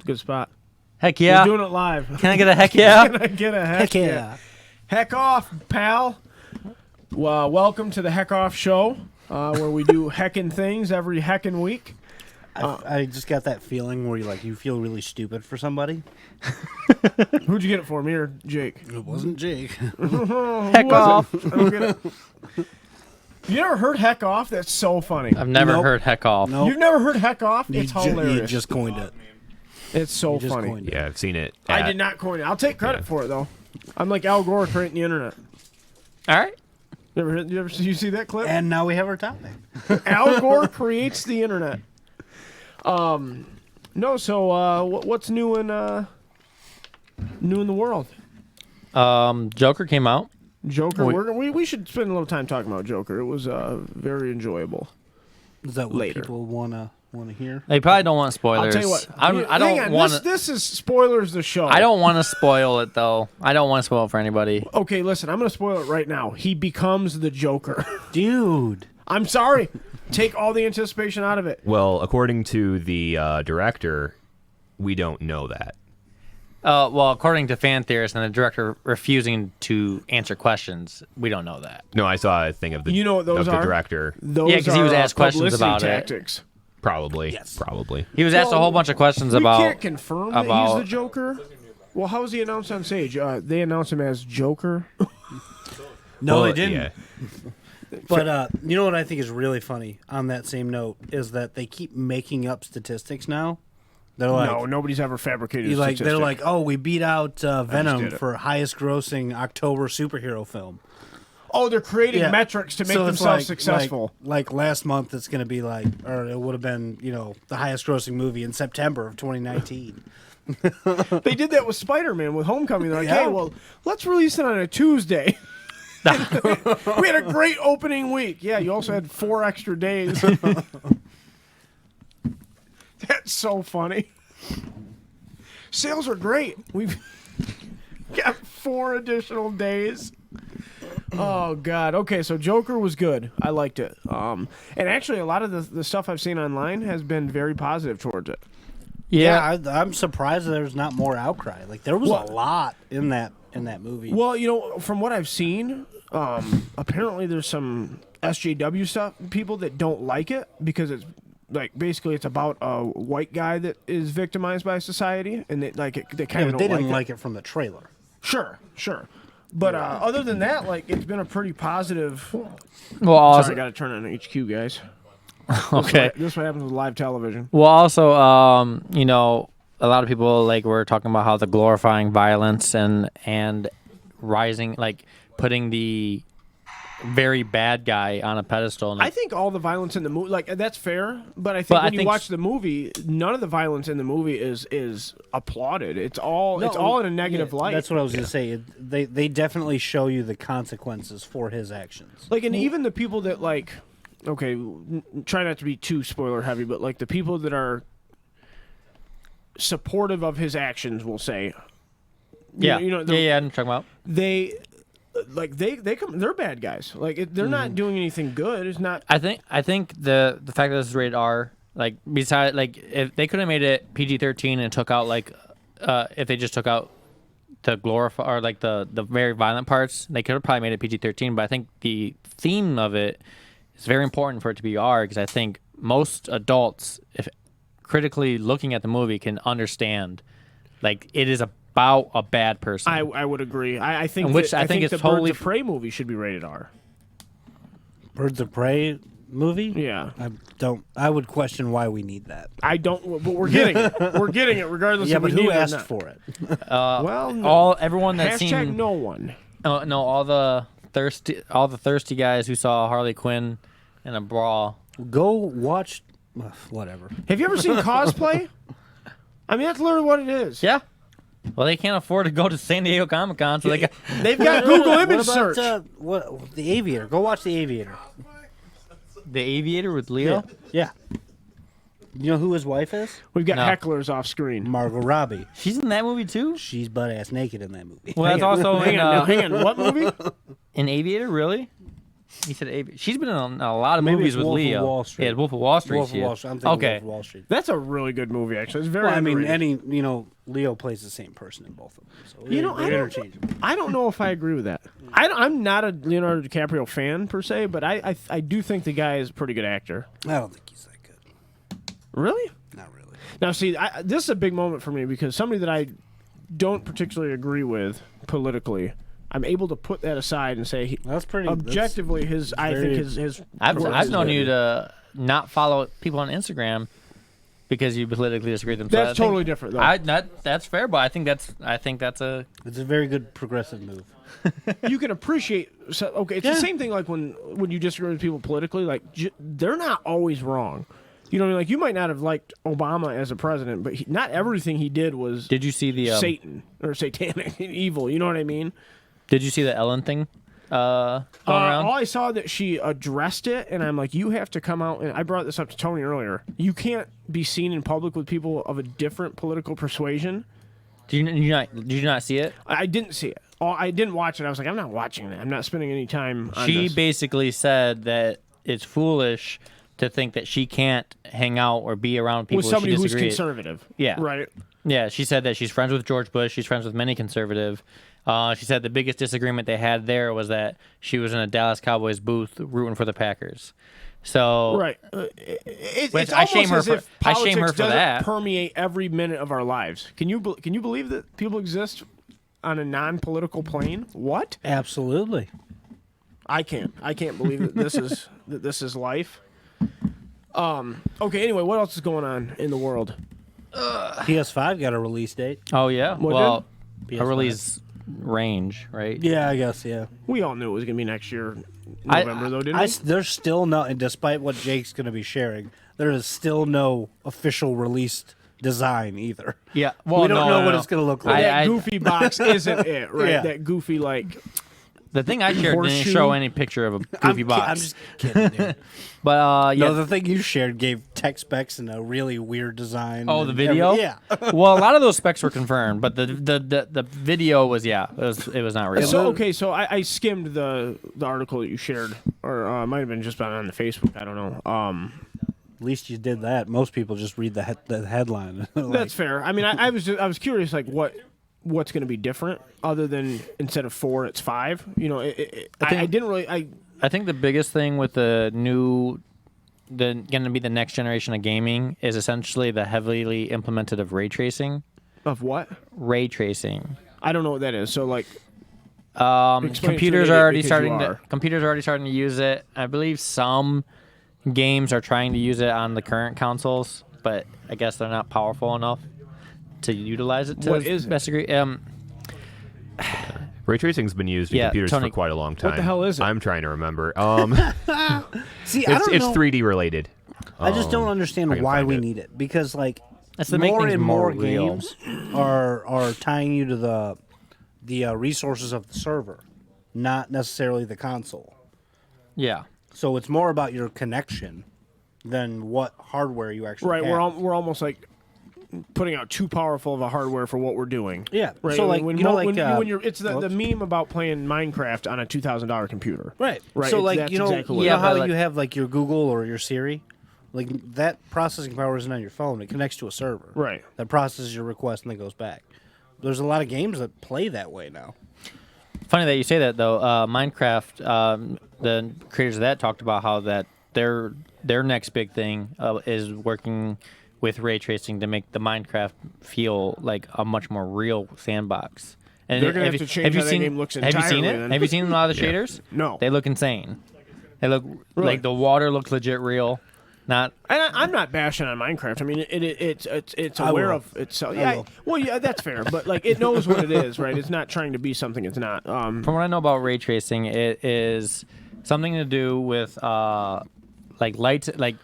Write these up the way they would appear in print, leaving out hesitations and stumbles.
Good spot. Heck yeah. We're doing it live. Can I get a heck yeah? Can I get a heck yeah? Heck off, pal. Well, welcome to the Heck Off Show, where we do heckin' things every heckin' week. I just got that feeling where you feel really stupid for somebody. Who'd you get it for, me or Jake? It wasn't Jake. Heck off. I don't get it. You never heard heck off? That's so funny. I've never Nope. heard heck off. Nope. You've never heard heck off? It's You hilarious. just coined it. It's so You just funny. coined it. Yeah, I've seen it. I did not coin it. I'll take credit for it, though. I'm like Al Gore creating the internet. All right. You see that clip? And now we have our topic. Al Gore creates the internet. No, so what's new in the world? Joker came out. Joker. We should spend a little time talking about Joker. It was very enjoyable. Is that what Later. people wanna hear? They probably don't want I'll spoilers. tell you what. I hang don't on, want to. This is spoilers. The show. I don't want to spoil it though. I don't want to spoil it for anybody. Okay, listen. I'm going to spoil it right now. He becomes the Joker. Dude. I'm sorry. Take all the anticipation out of it. Well, according to the director, we don't know that. Well, according to fan theorists and the director refusing to answer questions, we don't know that. No, I saw a thing of the You know what those of the are? director. Those Yeah, 'cause he was are, asked questions publicity about it. tactics. Probably. Yes. Probably. He was asked a Well, whole bunch of questions We about. can't confirm that he's about- the Joker. Well, how was he announced on stage? They announced him as Joker. No, Well, they didn't. Yeah. But you know what I think is really funny on that same note is that they keep making up statistics now. They're like, No, nobody's ever fabricated a they're statistic. like, oh, we beat out Venom did it. for highest grossing October superhero film. Oh, they're creating Yeah. metrics to make So it's themselves successful. Like last month, it's going to be or it would have been, the highest grossing movie in September of 2019. They did that with Spider-Man with Homecoming. They're like, Yeah. hey, well, let's release it on a Tuesday. We had a great opening week. Yeah, you also had 4 extra days. That's so funny. Sales are great. We've got 4 additional days. Oh God. Okay, so Joker was good. I liked it. And actually, a lot of the stuff I've seen online has been very positive towards it. Yeah. I'm surprised there's not more outcry. Like there was Well- a lot in that movie. Well, from what I've seen, apparently there's some SJW stuff people that don't like it because it's like basically it's about a white guy that is victimized by society, and they yeah, kind but of they don't didn't like like it from the trailer. Sure. But other than that, like it's been a pretty positive. well, also, Sorry, I got to turn on HQ, guys. okay. This is what happens with live television. Well, also, a lot of people were talking about how the glorifying violence and rising, putting the very bad guy on a pedestal. And I think all the violence in the movie, that's fair. But I think when you watch the movie, none of the violence in the movie is applauded. It's all in a negative light. That's what I was going to say. They definitely show you the consequences for his actions. And even the people that okay, try not to be too spoiler heavy, but the people that are supportive of his actions will say, yeah, you know, I'm talking about. they they're bad guys. They're not doing anything good. It's not. I think the fact that this is rated R, besides if they could have made it PG-13 and took out if they just took out the glorify or the very violent parts, they could have probably made it PG-13. But I think the theme of it is very important for it to be R because I think most adults, if critically looking at the movie, can understand it is about a bad person. I would agree. I think And which that, I think is the totally Birds of Prey movie should be rated R. Birds of Prey movie? Yeah. I would question why we need that. I don't. But we're getting it. We're getting it regardless. Yeah, if but we who need asked it or not. for it? Well, no. Everyone that's Hashtag seen no one. no all the thirsty guys who saw Harley Quinn in a brawl. Go watch. Whatever. Have you ever seen cosplay? I mean, that's literally what it is. Yeah. Well, they can't afford to go to San Diego Comic-Con, so they got. They've got Google What image about, search. The Aviator? Go watch The Aviator. The Aviator with Leo? Yeah. You know who his wife is? We've got No. hecklers off screen. Margot Robbie. She's in that movie too? She's butt ass naked in that movie. Well, that's also hang in on. Now, hang on. What movie? in Aviator, really? He said AB. She's been in a lot of Maybe movies it's with Wolf of Leo. Wall Street. Yeah, Wolf of Wall Street. Wolf of yeah. Wall Street. I'm thinking Okay. Wolf of Wall Street. That's a really good movie, actually. It's very Well, I mean, underrated. Leo plays the same person in both of them. So You know, they're I don't- interchangeable. I don't know if I agree with that. I'm not a Leonardo DiCaprio fan per se, but I do think the guy is a pretty good actor. I don't think he's that good. Really? Not really. Now, see, this is a big moment for me because somebody that I don't particularly agree with politically, I'm able to put that aside and say That's pretty objectively I think very- his I've known you to not follow people on Instagram because you politically disagree with them. So That's I think- totally different, though. That's fair, but I think that's a It's a very good progressive move. You can appreciate. So, okay, it's the same thing like when you disagree with people politically. Like they're not always wrong. You know what I mean? Like you might not have liked Obama as a president, but not everything he did was Did you see the Satan or satanic evil. You know what I mean? Did you see the Ellen thing going around? All I saw that she addressed it, and I'm like, you have to come out. And I brought this up to Tony earlier. You can't be seen in public with people of a different political persuasion. Did you not see it? I didn't see it. I didn't watch it. I was like, I'm not watching that. I'm not spending any time on She this. basically said that it's foolish to think that she can't hang out or be around people with somebody she who's disagrees. conservative. Yeah. Right. Yeah, she said that she's friends with George Bush. She's friends with many conservative. She said the biggest disagreement they had there was that she was in a Dallas Cowboys booth rooting for the Packers. So Right. Which It's I shame almost her as for- if I shame her politics for doesn't that. permeate every minute of our lives. Can you believe that people exist on a non-political plane? What? Absolutely. I can't. I can't believe that this is life. Okay. Anyway, what else is going on in the world? PS5 got a release date. oh yeah, What well, did? a release range, right? Yeah, I guess, yeah. We all knew it was gonna be next year, I- November, though, didn't we? There's still no, and despite what Jake's going to be sharing, there is still no official released design either. Yeah. Well, we don't no, know no, what no. it's going to look Well, like. that goofy box isn't it, right? Yeah. That goofy The thing I shared didn't Horseshoe. show any picture of a goofy box. I'm just kidding, dude. But yeah. No, the thing you shared gave tech specs and a really weird design. Oh, the and video? yeah. Well, a lot of those specs were confirmed, but the video was it was not real. So okay, so I skimmed the article that you shared, or it might have been just on the Facebook. I don't know. At least you did that. Most people just read the headline. Like, That's fair. I mean, I was curious, like what's going to be different other than instead of 4, it's 5. You know, I didn't really. I think the biggest thing with going to be the next generation of gaming is essentially the heavily implemented of ray tracing. Of what? Ray tracing. I don't know what that is. So like, explain it to Computers me are already because starting you to are. computers are already starting to use it. I believe some games are trying to use it on the current consoles, but I guess they're not powerful enough to utilize it to What is it? best degree. Ray tracing's been used in Yeah, computers Tony, for quite a long time. the hell is it? I'm trying to remember. see, I don't It's know. 3D related. I just don't I understand can why find we it. need it because like That's to make more things and more more real. games are tying you to the resources of the server, not necessarily the console. Yeah. So it's more about your connection than what hardware you actually right? have. We're almost like putting out too powerful of a hardware for what we're doing. Yeah, Right. so, like, when, you know, when, like, when you're it's the whoops. meme about playing Minecraft on a $2,000 computer. Right. Right, So it's- like that's you know, exactly what you it know is. how Yeah, but, you have like your Google or your Siri, like that processing power isn't on your phone. It connects to a server. Right. That processes your request and then goes back. There's a lot of games that play that way now. Funny that you say that though. Minecraft, the creators of that talked about how that their next big thing is working with ray tracing to make the Minecraft feel like a much more real sandbox. And They're gonna have to change how that game looks Have you seen entirely it? then. Have you seen a lot of the shaders? No. They look insane. They look Really? like the water looks legit real. Not And I'm not bashing on Minecraft. I mean, it's I aware will. of itself. Yeah, will. well, yeah, that's fair. But like, it knows what it is, right? It's not trying to be something it's not. from what I know about ray tracing, it is something to do with like light, like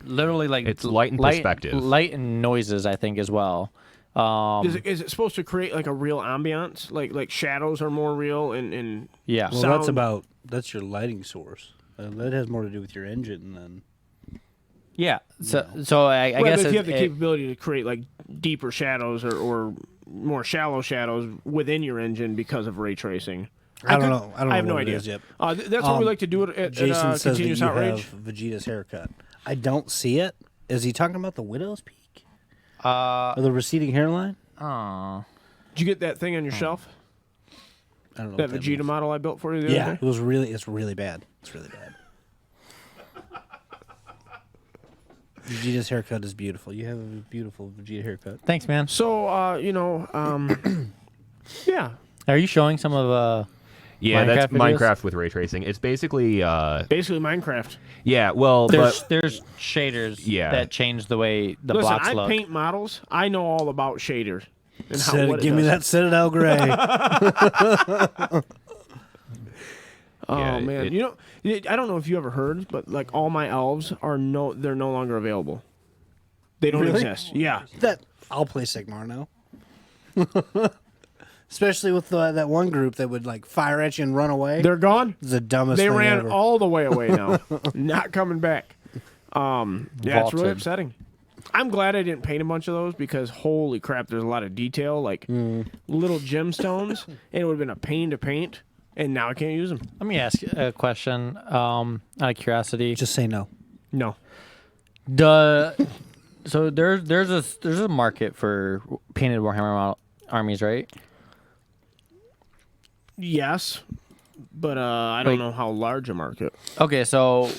literally like It's light and perspective. light and noises. I think as well. Is it supposed to create like a real ambiance? Like shadows are more real and Yeah. Well, Sound- that's your lighting source. That has more to do with your engine than. Yeah. So I right, guess but if you have the it- capability to create like deeper shadows or more shallow shadows within your engine because of ray tracing. I don't know. I don't know have no what it idea. is yet. That's what we like to do at Jason says that Continuous you Outrage. have Vegeta's haircut. I don't see it. Is he talking about the widow's peak or the receding hairline? Oh. Did you get that thing on your shelf? I don't know. That what Vegeta means. model I built for you the other Yeah, day? it was really. It's really bad. It's really bad. Vegeta's haircut is beautiful. You have a beautiful Vegeta haircut. Thanks, man. So, yeah. Are you showing some of Yeah, that's Minecraft videos? Minecraft with ray tracing. It's basically Basically Minecraft. yeah, well, there's shaders Yeah. that change the way the Listen, blocks I look. paint models. I know all about shaders. And what it Give me does. that Citadel gray. Oh Yeah, man, I don't know if you ever heard, but like all my elves they're no longer available. They don't Really? exist. Yeah. I'll play Sigmar now. Especially with that one group that would like fire at you and run away. They're gone. It's the dumbest They thing ran ever. all the way away now. Not coming back. Yeah, it's really Vaulted. upsetting. I'm glad I didn't paint a bunch of those because holy crap, there's a lot of detail, like little gemstones, and it would have been a pain to paint, and now I can't use them. Let me ask a question out of curiosity. Just say no. No. So there's a market for painted Warhammer armies, right? Yes, but I don't Wait. know how large a market. Okay, so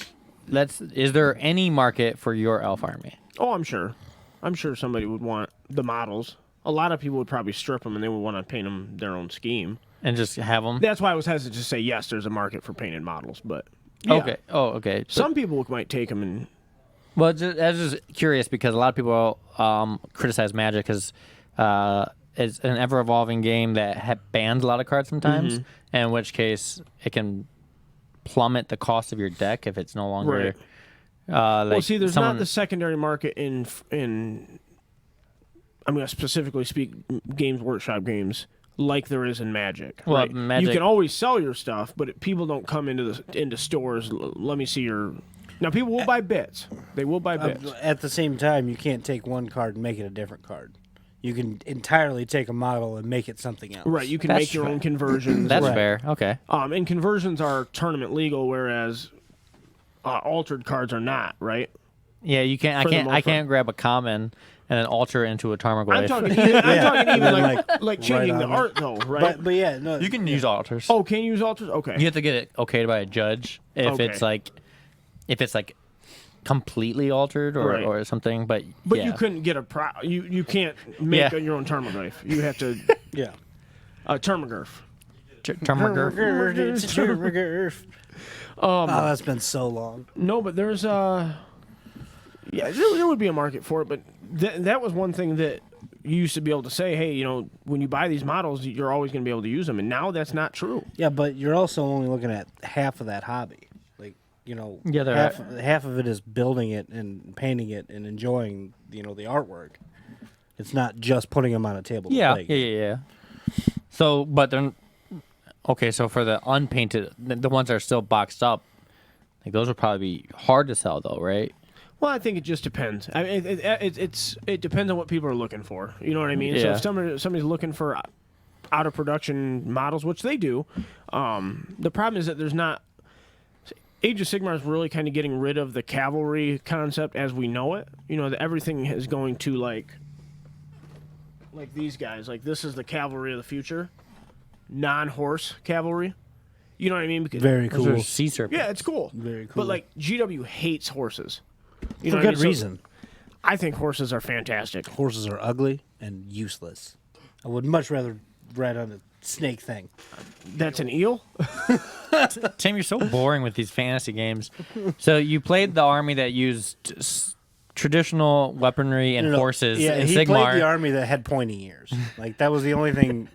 is there any market for your elf army? Oh, I'm sure. I'm sure somebody would want the models. A lot of people would probably strip them, and they would want to paint them their own scheme. And just have them? That's why I was hesitant to say yes. There's a market for painted models, but yeah. Okay. Oh, okay. Some people might take them and Well, I was just curious because a lot of people criticize Magic because it's an ever-evolving game that bans a lot of cards sometimes, in which case it can plummet the cost of your deck if it's no longer. Right. Like well, see, there's someone, not the secondary market in. I'm going to specifically speak Games Workshop games like there is in Magic. Well, right? Magic- You can always sell your stuff, but people don't come into stores. Let me see your. Now people will buy bits. They will buy bits. At the same time, you can't take one card and make it a different card. You can entirely take a model and make it something else. Right, you can That's make your fair. own conversions. That's Right. fair. Okay. And conversions are tournament legal, whereas altered cards are not. Right. Yeah, you can't. For the I most can't grab a common and then alter it into a Tarmogoyf. I'm talking even like right changing the on it. art though, right? But yeah, no. You can use alters. Oh, can you use alters? Okay. You have to get it okayed by a judge if Okay. it's like completely altered or, Right. or something. But But yeah. you couldn't get you can't make Yeah. your own Tarmogoyf. You have to yeah. Tarmogoyf. Tarmogoyf. It's a Termagurf. Oh, that's been so long. No, but there's there would be a market for it, but that was one thing that you used to be able to say, hey, when you buy these models, you're always going to be able to use them, and now that's not true. Yeah, but you're also only looking at half of that hobby. Like, Yeah, they're half of it is building it and painting it and enjoying, the artwork. It's not just putting them on a table. to Yeah, play. yeah. So, but they're okay. So for the unpainted, the ones that are still boxed up, like those would probably be hard to sell, though, right? Well, I think it just depends. I mean, it depends on what people are looking for. You know what I mean? So Yeah. if somebody's looking for out of production models, which they do, the problem is that there's not. Age of Sigmar is really kind of getting rid of the cavalry concept as we know it. That everything is going to like these guys. Like this is the cavalry of the future, non-horse cavalry. You know what I mean? Because, Very Those cool. are sea serpents. yeah, it's cool. Very cool. But like GW hates horses. You For know what I good mean? So reason. I think horses are fantastic. Horses are ugly and useless. I would much rather ride on a snake thing. That's an eel. Tim, you're so boring with these fantasy games. So you played the army that used traditional weaponry and No, horses Yeah, in he Sigmar, played the army that had pointy ears. Like that was the only thing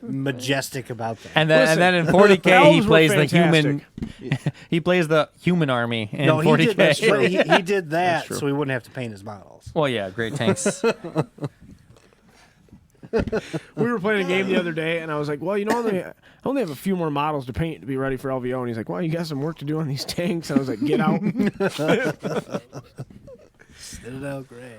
majestic about that. and then Listen, in 40k he elves were plays the human. fantastic. He plays the human army in no, he 40k. did, that's true. He did that true. so he wouldn't have to paint his models. Well, yeah, great tanks. We were playing a game the other day, and I was like, "Well, I only have a few more models to paint to be ready for LVO." And he's like, "Well, you got some work to do on these tanks." And I was like, "Get out." Citadel Gray.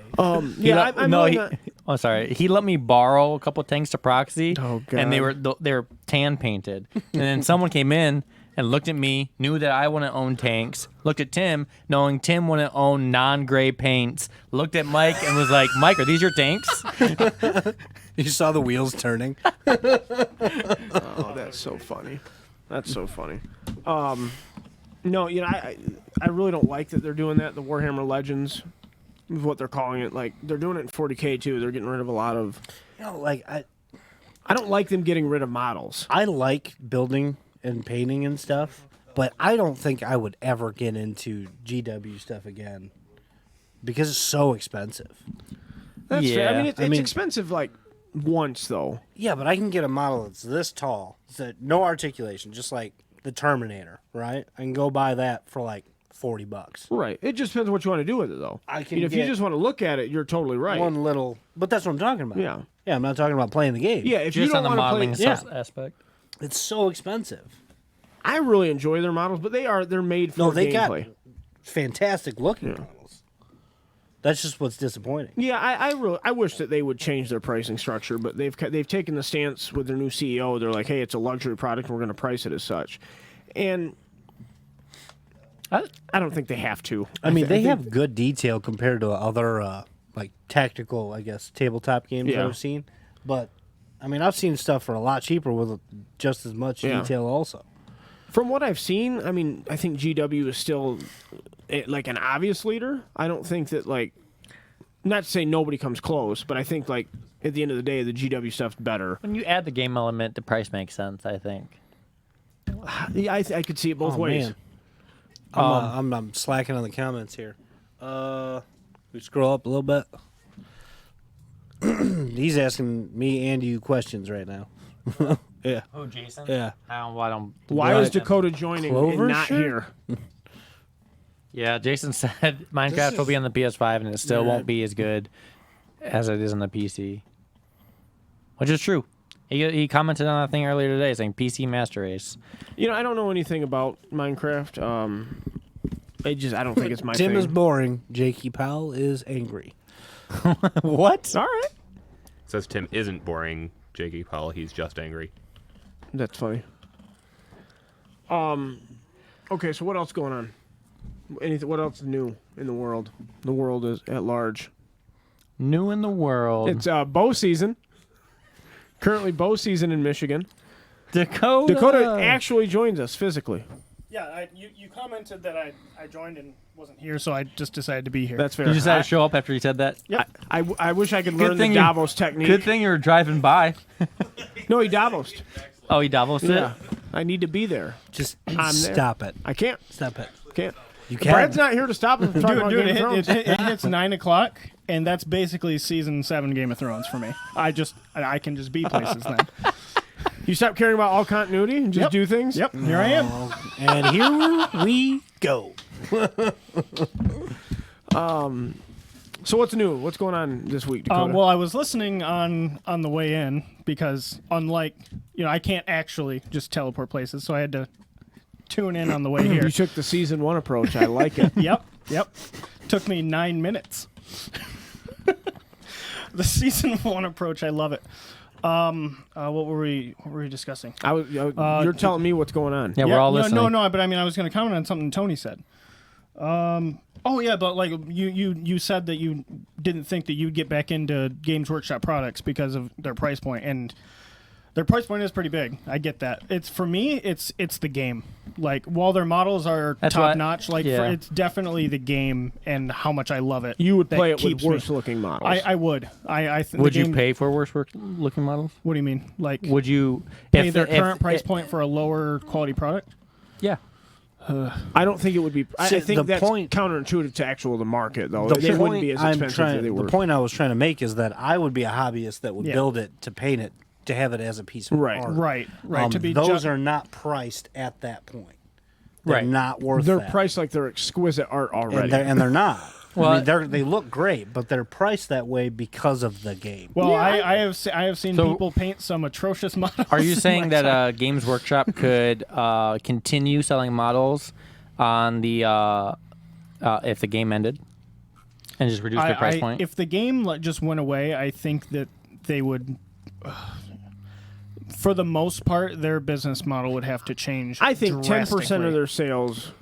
Yeah, I'm no, really he, not- Oh, sorry. He let me borrow a couple tanks to proxy, Oh, and they God. were tan painted. And then someone came in and looked at me, knew that I wouldn't own tanks. Looked at Tim, knowing Tim wouldn't own non-gray paints. Looked at Mike and was like, "Mike, are these your tanks?" You saw the wheels turning. Oh, that's so funny. That's so funny. No, I really don't like that they're doing that. The Warhammer Legends is what they're calling it. Like, they're doing it in 40K too. They're getting rid of a lot of. Like I don't like them getting rid of models. I like building and painting and stuff, but I don't think I would ever get into GW stuff again because it's so expensive. That's fair. I Yeah. mean, it's expensive like once though. Yeah, but I can get a model that's this tall, no articulation, just like the Terminator, right? I can go buy that for like $40. Right. It just depends what you want to do with it though. I can if you get just want to look at it, you're totally right. One little, but that's what I'm talking about. Yeah. Yeah, I'm not talking about playing the game. Yeah, if you Just don't on the want to modeling play, Yeah. aspect. It's so expensive. I really enjoy their models, but they're made for No, they gameplay. got fantastic looking models. That's just what's disappointing. Yeah, I wish that they would change their pricing structure, but they've taken the stance with their new CEO. They're like, hey, it's a luxury product, and we're going to price it as such, and I don't think they have to. I mean, they think- have good detail compared to other like tactical, I guess, tabletop games that Yeah. I've seen. But I mean, I've seen stuff for a lot cheaper with just as much Yeah. detail also. From what I've seen, I mean, I think GW is still like an obvious leader. I don't think that like, not to say nobody comes close, but I think like at the end of the day, the GW stuff's better. When you add the game element, the price makes sense, I think. Yeah, I could see it both Oh, ways. man. I'm slacking on the comments here. We scroll up a little bit. He's asking me and you questions right now. Yeah. Oh, Jason? Yeah. I don't. Why Right. is Dakota joining Clover and not shirt? here? Yeah, Jason said Minecraft will be on the PS5 and it still won't be as good as it is on the PC. Which is true. He commented on that thing earlier today saying PC Master Race. I don't know anything about Minecraft. I don't think it's my Tim thing. is boring. Jakey Powell is angry. What? All right. Says Tim isn't boring, Jakey Powell. He's just angry. That's funny. Okay, so what else going on? Anything? What else is new in the world? The world is at large. New in the world. It's bow season. Currently bow season in Michigan. Dakota. Dakota actually joins us physically. Yeah, you commented that I joined and wasn't here, so I just decided to be here. That's fair. You decided to show up after he said that? I wish I could Good learn the thing you- Davos technique. Good thing you were driving by. No, he Davosed. Oh, he Davos it? Yeah. I need to be there. Just there. stop it. I can't. Stop it. Can't. You can. Brad's not here to stop him from talking about Dude, Game of Thrones. it hits 9 o'clock, and that's basically season 7 Game of Thrones for me. I can just be places then. You stop caring about all continuity and just Yep. do things? Yep, here I am. And here we go. So what's new? What's going on this week, Dakota? Well, I was listening on the way in because unlike, I can't actually just teleport places, so I had to tune in on the way here. You took the season 1 approach. I like it. Yep. Took me 9 minutes. The season 1 approach, I love it. What were we discussing? You're telling me what's going on. Yeah, we're all listening. No, but I mean, I was going to comment on something Tony said. Oh yeah, but like you said that you didn't think that you'd get back into Games Workshop products because of their price point, and their price point is pretty big. I get that. It's for me, it's the game. Like while their models are That's top what- notch, yeah. it's definitely the game and how much I love it. You would that play it with keeps me- worse looking models. I would. I think. Would the you game- pay for worse looking models? What do you mean? Like Would you pay if their if- current price if- point for a lower quality product? Yeah. I don't think it would be. I See, think the that's point- counterintuitive to the market, though. The They wouldn't point be as I'm expensive trying- as they were. The point I was trying to make is that I would be a hobbyist that would Yeah. build it to paint it to have it as a piece of Right. art. Right. To be those are not priced at that point. They're Right. not worth They're that. priced like they're exquisite art already. and they're not. Well, I mean, they look great, but they're priced that way because of the game. Well, I have seen So- people paint some atrocious models. Are you in saying my that shop. Games Workshop could continue selling models on the if the game ended? And just reduce the price point. If the game just went away, I think that they would. For the most part, their business model would have to change. I think 10% drastically. of their sales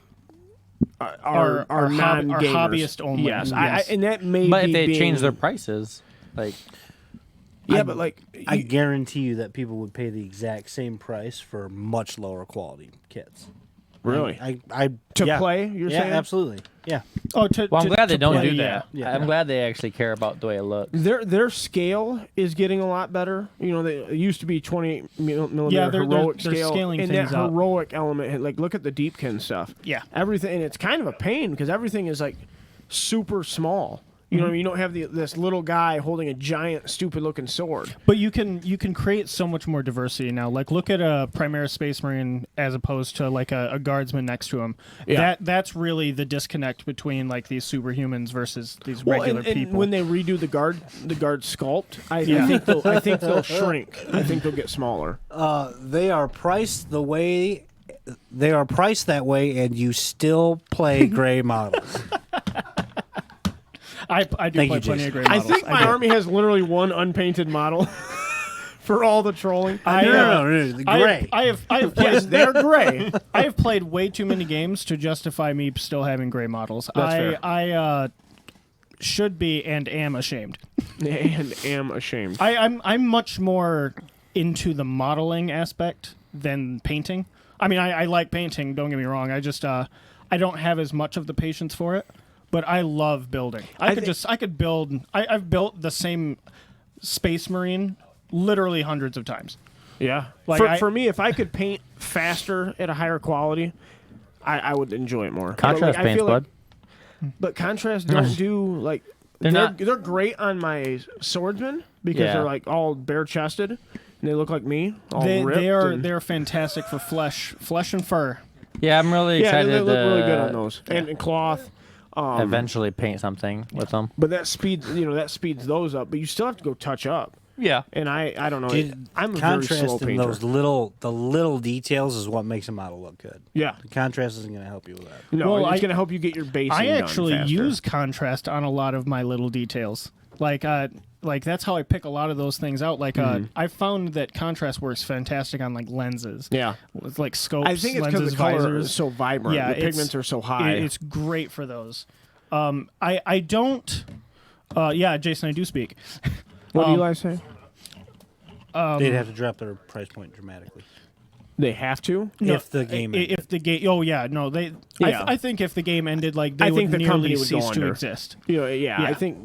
are non-gamers. hobbyist only. Yes, Yes. and that may But be if they being, change their prices, like but like I guarantee you that people would pay the exact same price for much lower quality kits. really I to yeah. play. You're Yeah, saying absolutely. Yeah. Oh, well, I'm glad they don't play, do yeah. that. Yeah. I'm glad they actually care about the way it looks. their scale is getting a lot better. You know, it used to be 28 millimeter Yeah, they're heroic scale, scaling and things that up. heroic element. Like, look at the Deepkin stuff. Yeah. Everything, and it's kind of a pain because everything is like super small. You know, you don't have this little guy holding a giant, stupid-looking sword. But you can create so much more diversity now. Like, look at a Primaris Space Marine as opposed to like a guardsman next to him. Yeah. That's really the disconnect between like these superhumans versus these regular and people. when they redo the guard sculpt, I Yeah. think they'll shrink. I think they'll get smaller. They are priced that way, and you still play gray models. I do Thank play you, plenty Jason. of gray I models. think my do. army has literally one unpainted model for all the trolling. No, the gray. I have Yes, played they're gray. I have played way too many games to justify me still having gray models. That's fair. I should be and am ashamed. And am ashamed. I'm much more into the modeling aspect than painting. I mean, I like painting. Don't get me wrong. I just I don't have as much of the patience for it. But I love building. I could build. I've built the same Space Marine literally hundreds of times. Yeah. Like, For me, if I could paint faster at a higher quality, I would enjoy it more. Contrast But, like, I paints, feel like- bud. But contrast don't do like They're they're great on my swordsmen because Yeah. they're like all bare chested and they look like me. All They ripped are and- they're fantastic for flesh and fur. Yeah, I'm really yeah, excited they look really good to on those and cloth. eventually paint something with them. But that speeds those up. But you still have to go touch up. Yeah. And I don't know. Dude, I'm a very slow contrast in painter. those the little details is what makes a model look good. Yeah. The contrast isn't going to help you with that. No, Well, it's going to help you get your basing I done actually faster. use contrast on a lot of my little details. Like that's how I pick a lot of those things out. Like I found that contrast works fantastic on like lenses. Yeah. With like scopes, I think it's because lenses, the color visors. is so vibrant. Yeah, the pigments are so high. It's great for those. I don't. Yeah, Jason, I do speak. What do Eli say? They'd have to drop their price point dramatically. They have to. If the game ended. If the game, oh yeah, no, they. Yeah. I think if the game ended, like they I would think the nearly company would go cease to under. exist. You know, yeah, Yeah. I think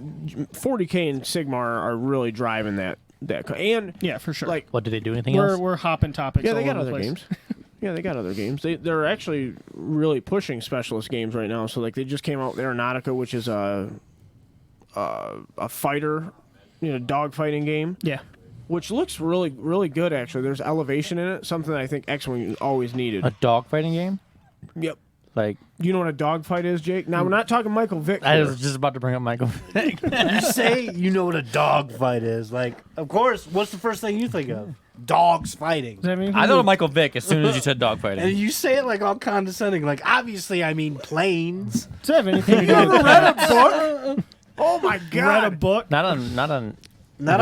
40K and Sigmar are really driving that. And Yeah, for sure. like, What, did they do anything else? we're hopping topics. yeah, all they got over the other place. games. Yeah, they got other games. They're actually really pushing specialist games right now. So like they just came out with Aeronautica, which is a fighter, dog fighting game, Yeah. which looks really really good actually. There's elevation in it, something I think X-Wing always needed. A dogfighting game? Yep. Like, You know what a dogfight is, Jake? Now we're not talking Michael Vick. I here. was just about to bring up Michael. You say you know what a dog fight is. Like, of course, what's the first thing you think of? Dogs fighting. Does that mean I thought of Michael Vick as soon as you said And dogfighting. you say it like all condescending. Like, obviously, I mean planes. Does that have anything to do with Oh my read a god. book? Not on Not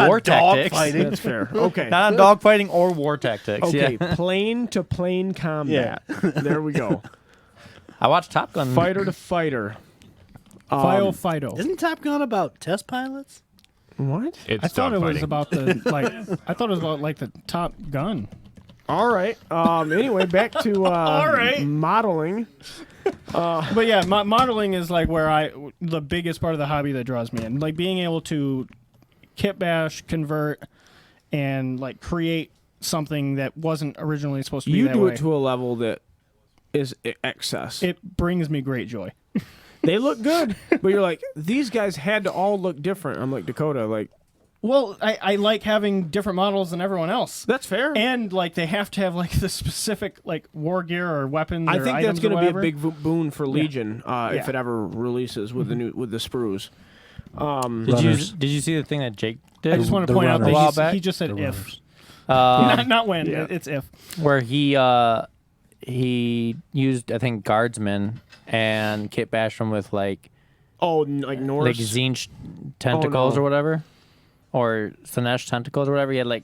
war on dog tactics. fighting. That's fair. Okay. Not on dogfighting or war tactics. Okay, Yeah. plane to plane combat. There we go. I watched Top Gun. Fighter to fighter. Fido. Isn't Top Gun about test pilots? What? It's I thought it was dogfighting. about the like. I thought it was about like the Top Gun. All right. Anyway, back to right. modeling. But yeah, modeling is like where the biggest part of the hobby that draws me in. Like being able to kit bash, convert, and like create something that wasn't originally supposed to be You that do way. it to a level that is excess. It brings me great joy. They look good, but you're like, these guys had to all look different. I'm like, Dakota, like, Well, I like having different models than everyone else. that's fair. And like they have to have like the specific like war gear or weapons. I or think items that's going or to be a whatever. big boon for Legion if Yeah. it ever releases with the new with the sprues. Did you see the thing that Jake did? I just want to The point out runners. A while that back? he just said The if, runners. not when. Yeah. It's if. Where he used, I think, guardsmen and kit bashed them with like Oh, like Norse. like Zinch tentacles no. or whatever, or Sinesh tentacles or whatever. He had like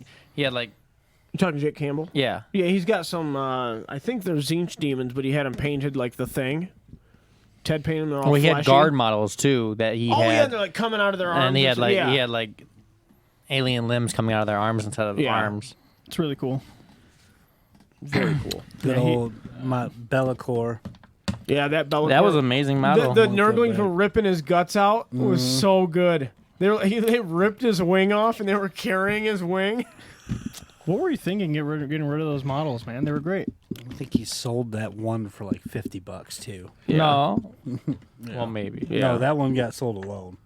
You talking Jake Campbell? yeah. Yeah, he's got some. I think they're Zinch demons, but he had them painted like the Thing. Ted painted them all. Well, he had flashy. guard models too that he Oh, had, yeah, they're like coming out of their arms. and he or had something. like yeah. he had like alien limbs coming out of their arms instead of Yeah. arms. It's really cool. very cool. Good Yeah, he- old Bellacore. Yeah, that Bellator. That was an amazing model. The Won't Nurglings feel were bad. ripping his guts out. It was so good. They ripped his wing off, and they were carrying his wing. What were you thinking getting rid of those models, man? They were great. I think he sold that one for like $50 too. No. Well, maybe. Yeah. No, that one got sold alone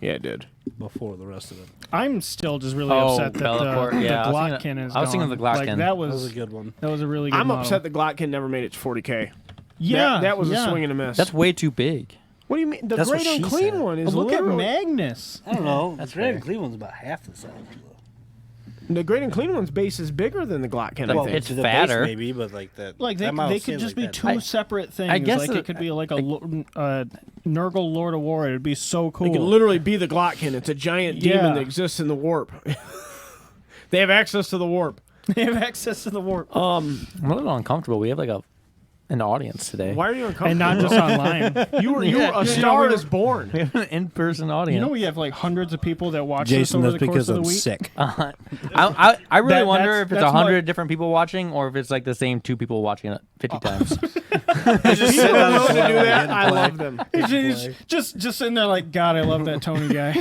Yeah, it did. before the rest of it. I'm still just really Oh, upset that Bellator. the Yeah, I was thinking- Glockkin is I was thinking gone. of the Glockkin. Like, that That was was a good one. a really good I'm model. upset that Glockkin never made it to 40K. Yeah, that was yeah. a swing and a miss. That's way too big. What do you mean? The That's what Great she Unclean said. one is But look at literally- Magnus. I don't know. That's the Grand fair. Cleveland's about half the size. The Great Unclean one's base is bigger than the Glockkin. Like, I think. it's to the fatter. base maybe, but like that. Like that they model could seems just like be that. two separate things. guess like it- it could be like a Nurgle Lord of War. It'd be so cool. It can literally be the Glockkin. It's a giant demon Yeah. that exists in the warp. They have access to the warp. They have access to the warp, I'm a little uncomfortable. We have like an audience today. Why are you uncomfortable? and not just online. you were a star is born. We have an in-person audience. You know, we have like hundreds of people that watch this Jason, over that's the course because of the I'm week. sick. I really That- wonder that's- if it's that's 100 different people watching, or if it's like the same 2 people watching it 50 times. People are willing to do that. I love them. Just sitting there like, God, I love that Tony guy.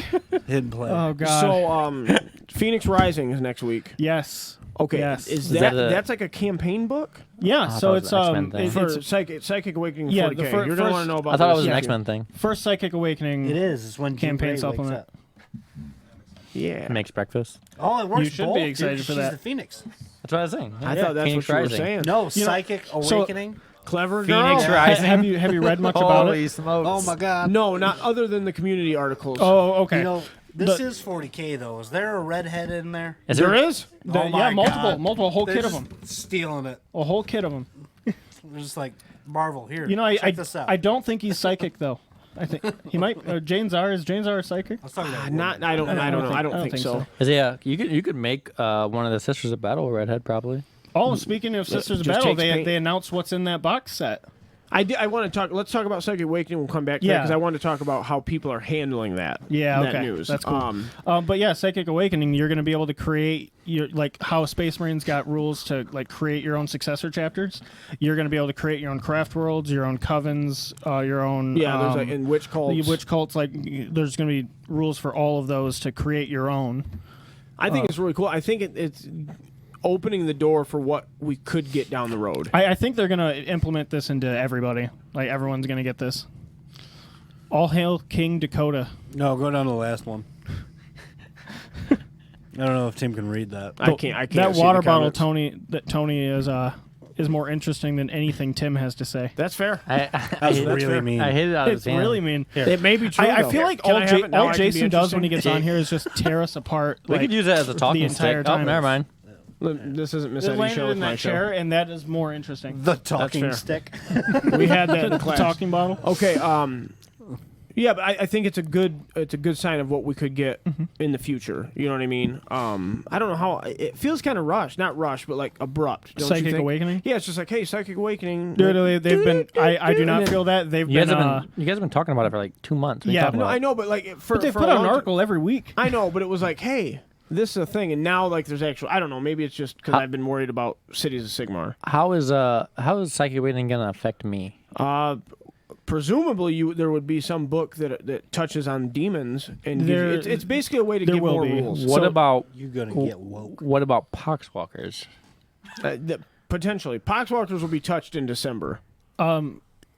Hidden play. Oh God. So, Phoenix Rising is next week. yes. Okay, Yes. is that that a- that's like a campaign book Yeah. I So thought it it's was an X-Men thing. for it's Psychic Awakening Yeah, 40K. the You're gonna first- want to know about. I thought it was this. an X-Men thing. first Psychic Awakening. It is. It's when Jean Campaign Grey wakes supplement. up. Yeah, Makes breakfast. Oh, it works. You should both, be dude. excited for She's that. the Phoenix. That's what I was saying. I thought that's Phoenix what you were Rising. saying. No, You know, Psychic Awakening. Clever Phoenix girl. Rising. Have you read much about Holy it? smokes. Oh my God. No, not other than the community articles. Oh, okay. You know, this The- is 40K though. Is there a redhead in there? Is there there is. The- Oh my yeah, multiple, God. multiple, a whole They're kit of just them, stealing it. a whole kit of them. They're just like Marvel here. You know, I this out. I don't think he's psychic though. I think he might. Jane Czar is Jane Czar psychic? I was talking about Not. I don't know. I don't think so. Is it, you could make one of the Sisters of Battle redhead probably. Oh, speaking of Sisters of just Battle, takes paint. they announced what's in that box set. I want to talk. Let's talk about Psychic Awakening. We'll come back to that Yeah. because I want to talk about how people are handling that. Yeah, that okay. news. That's cool. But yeah, Psychic Awakening, you're going to be able to create your like how Space Marines got rules to like create your own successor chapters. You're going to be able to create your own craft worlds, your own covens, your own Yeah, there's like in witch cults. the witch cults. Like there's going to be rules for all of those to create your own. I think it's really cool. I think it's opening the door for what we could get down the road. I think they're going to implement this into everybody. Like everyone's going to get this. All hail King Dakota. No, go down to the last one. I don't know if Tim can read that. I can't. That see water the bottle, comments. Tony is more interesting than anything Tim has to say. That's fair. That's really fair. mean. I hit it out of his It's hand. really mean. It may be true. I though. feel like Can all, I have it now? I all can be Jason does when he interesting? gets on here is just tear us apart. We like, could use it as a talking entire stick. Oh, time. never mind. This isn't Miss It Eddie's landed show. in It's my that show. chair, and that is more interesting. The talking fair. stick. We had that in class. talking bottle. Okay. Yeah, but I think it's a good sign of what we could get in the future. You know what I mean? I don't know how it feels kind of rushed, not rushed, but like abrupt. Don't you Psychic think? Awakening? Yeah, it's just like, hey, Psychic Awakening. They've been. I do and not then- feel that they've You guys, been. you guys have been talking about it for like 2 months. What are you Yeah, talking No, about? I know, but like for but they for put a out an long article every week. I know, but it was like, hey, this is a thing, and now like there's actual. I don't know. Maybe it's just because I've been worried about Cities of Sigmar. How is Psychic Awakening gonna affect me? Presumably, there would be some book that touches on demons, and There- it's basically a way to there give will more be. rules. What So- about You're gonna get woke. what about Poxwalkers? Potentially, Poxwalkers will be touched in December.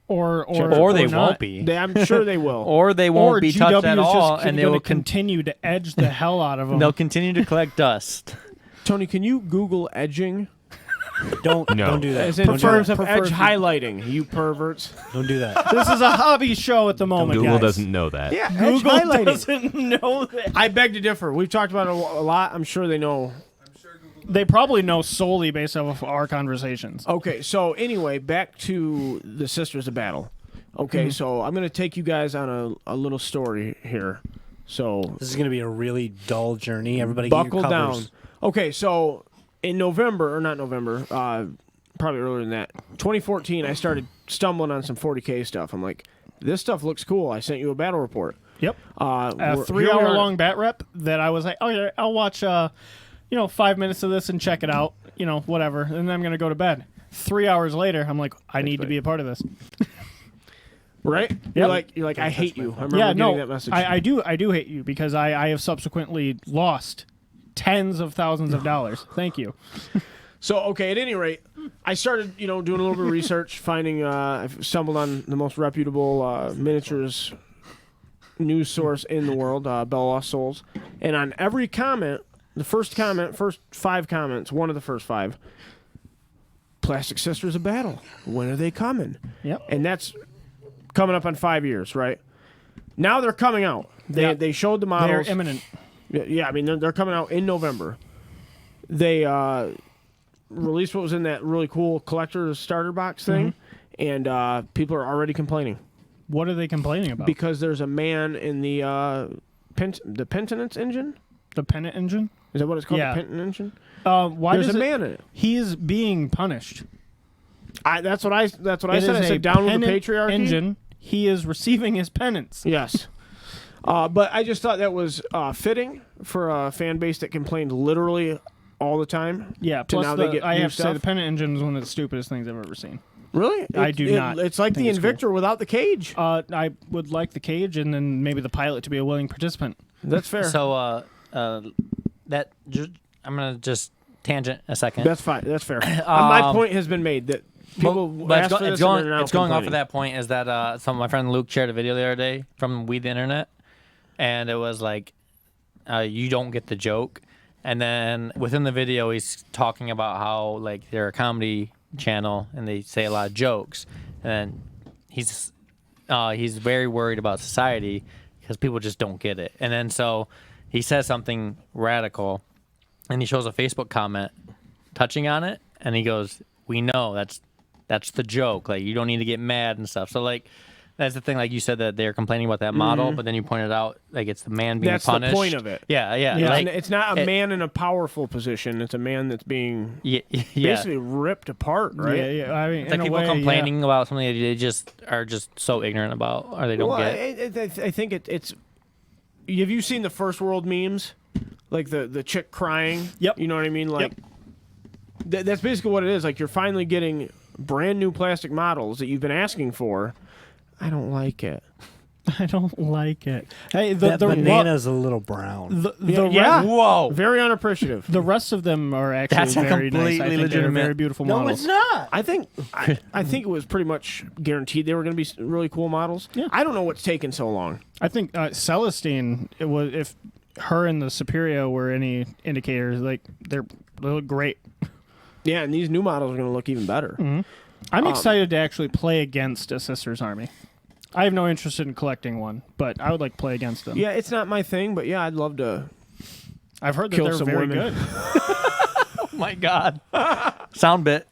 Or Or they not. won't be. I'm sure they will. Or they won't Or be GW touched at is just all, and they gonna will continue to edge the hell out of them. they'll continue to collect dust. Tony, can you Google edging? Don't do that. As in Don't do terms that. of edge highlighting, you perverts. Don't do that. This is a hobby show at the moment, Google guys. doesn't know that. Yeah, edge Google highlighting. doesn't know that. I beg to differ. We've talked about it a lot. I'm sure they know. They probably know solely based off of our conversations. Okay, so anyway, back to the Sisters of Battle. Okay, so I'm going to take you guys on a little story here. So This is going to be a really dull journey. Everybody get buckle your down. covers. Okay, so in November, or not November, probably earlier than that, 2014, I started stumbling on some 40K stuff. I'm like, this stuff looks cool. I sent you a battle report. Yep. A Here we are. 3-hour-long bat rep that I was like, oh yeah, I'll watch 5 minutes of this and check it out, whatever, and then I'm gonna go to bed. 3 hours later, I'm like, I need to be a part of this. Right? You're like, I hate you. I remember Yeah, getting no, that message. I do hate you because I have subsequently lost tens of thousands of dollars. Thank you. So, okay, at any rate, I started, doing a little bit of research, finding, I stumbled on the most reputable miniatures news source in the world, Bell Lost Souls. And on every comment, first 5 comments, one of the first 5, Plastic Sisters of Battle. When are they coming? Yep. And that's coming up on 5 years, right? Now they're coming out. They showed the models. They're imminent. Yeah, I mean, they're coming out in November. They released what was in that really cool collector's starter box thing, and people are already complaining What are they complaining about? because there's a man in the Penitence engine. The pennant engine? Is that what it's called? Yeah. The Penitence engine? Why There's does a man in it. He's being punished. That's what I said. I It is a said down with the pennant patriarchy. engine. He is receiving his penance. Yes. But I just thought that was fitting for a fan base that complained literally all the time. Yeah, To plus now they get I new have to say stuff. the pennant engine is one of the stupidest things I've ever seen. Really? I do not It's like the think it's cool. Invictor without the cage. I would like the cage and then maybe the pilot to be a willing participant. That's fair. So I'm gonna just tangent a second. That's fine. That's fair. My point has been made that people But ask for this it's going, and they're now it's going off of complaining. that point is that some of my friend Luke shared a video the other day from We the Internet, and it was like, you don't get the joke. And then within the video, he's talking about how like they're a comedy channel and they say a lot of jokes, and he's very worried about society because people just don't get it. And then so he says something radical, and he shows a Facebook comment touching on it, and he goes, "We know that's the joke. Like you don't need to get mad and stuff." So like. That's the thing, like you said that they're complaining about that model, but then you pointed out like it's the man being That's punished. the point of it. Yeah. Like, Like, it's not a it- man in a powerful position. It's a man that's being yeah. basically ripped apart, right? Yeah. I mean, It's like in a people way, complaining about something that they just are just so ignorant about, or they don't Well, get. I think it's. Have you seen the first world memes? Like the chick crying? Yep. You know what I mean? Like that's basically what it is. Like you're finally getting brand new plastic models that you've been asking for. I don't like it. I don't like it. Hey, That the banana's a little brown. Yeah. Whoa. Very unappreciative. The rest of them are actually That's a very nice. I completely think they're legitimate- very beautiful No, models. it's not. I think it was pretty much guaranteed they were going to be really cool models. Yeah. I don't know what's taken so long. I think Celestine, it was if her and the Superior were any indicators, like they look great. Yeah, and these new models are going to look even better. I'm excited to actually play against a Sisters Army. I have no interest in collecting one, but I would like to play against them. Yeah, it's not my thing, but yeah, I'd love to. I've heard that Kill they're some very women. good. Oh my god. Sound bit.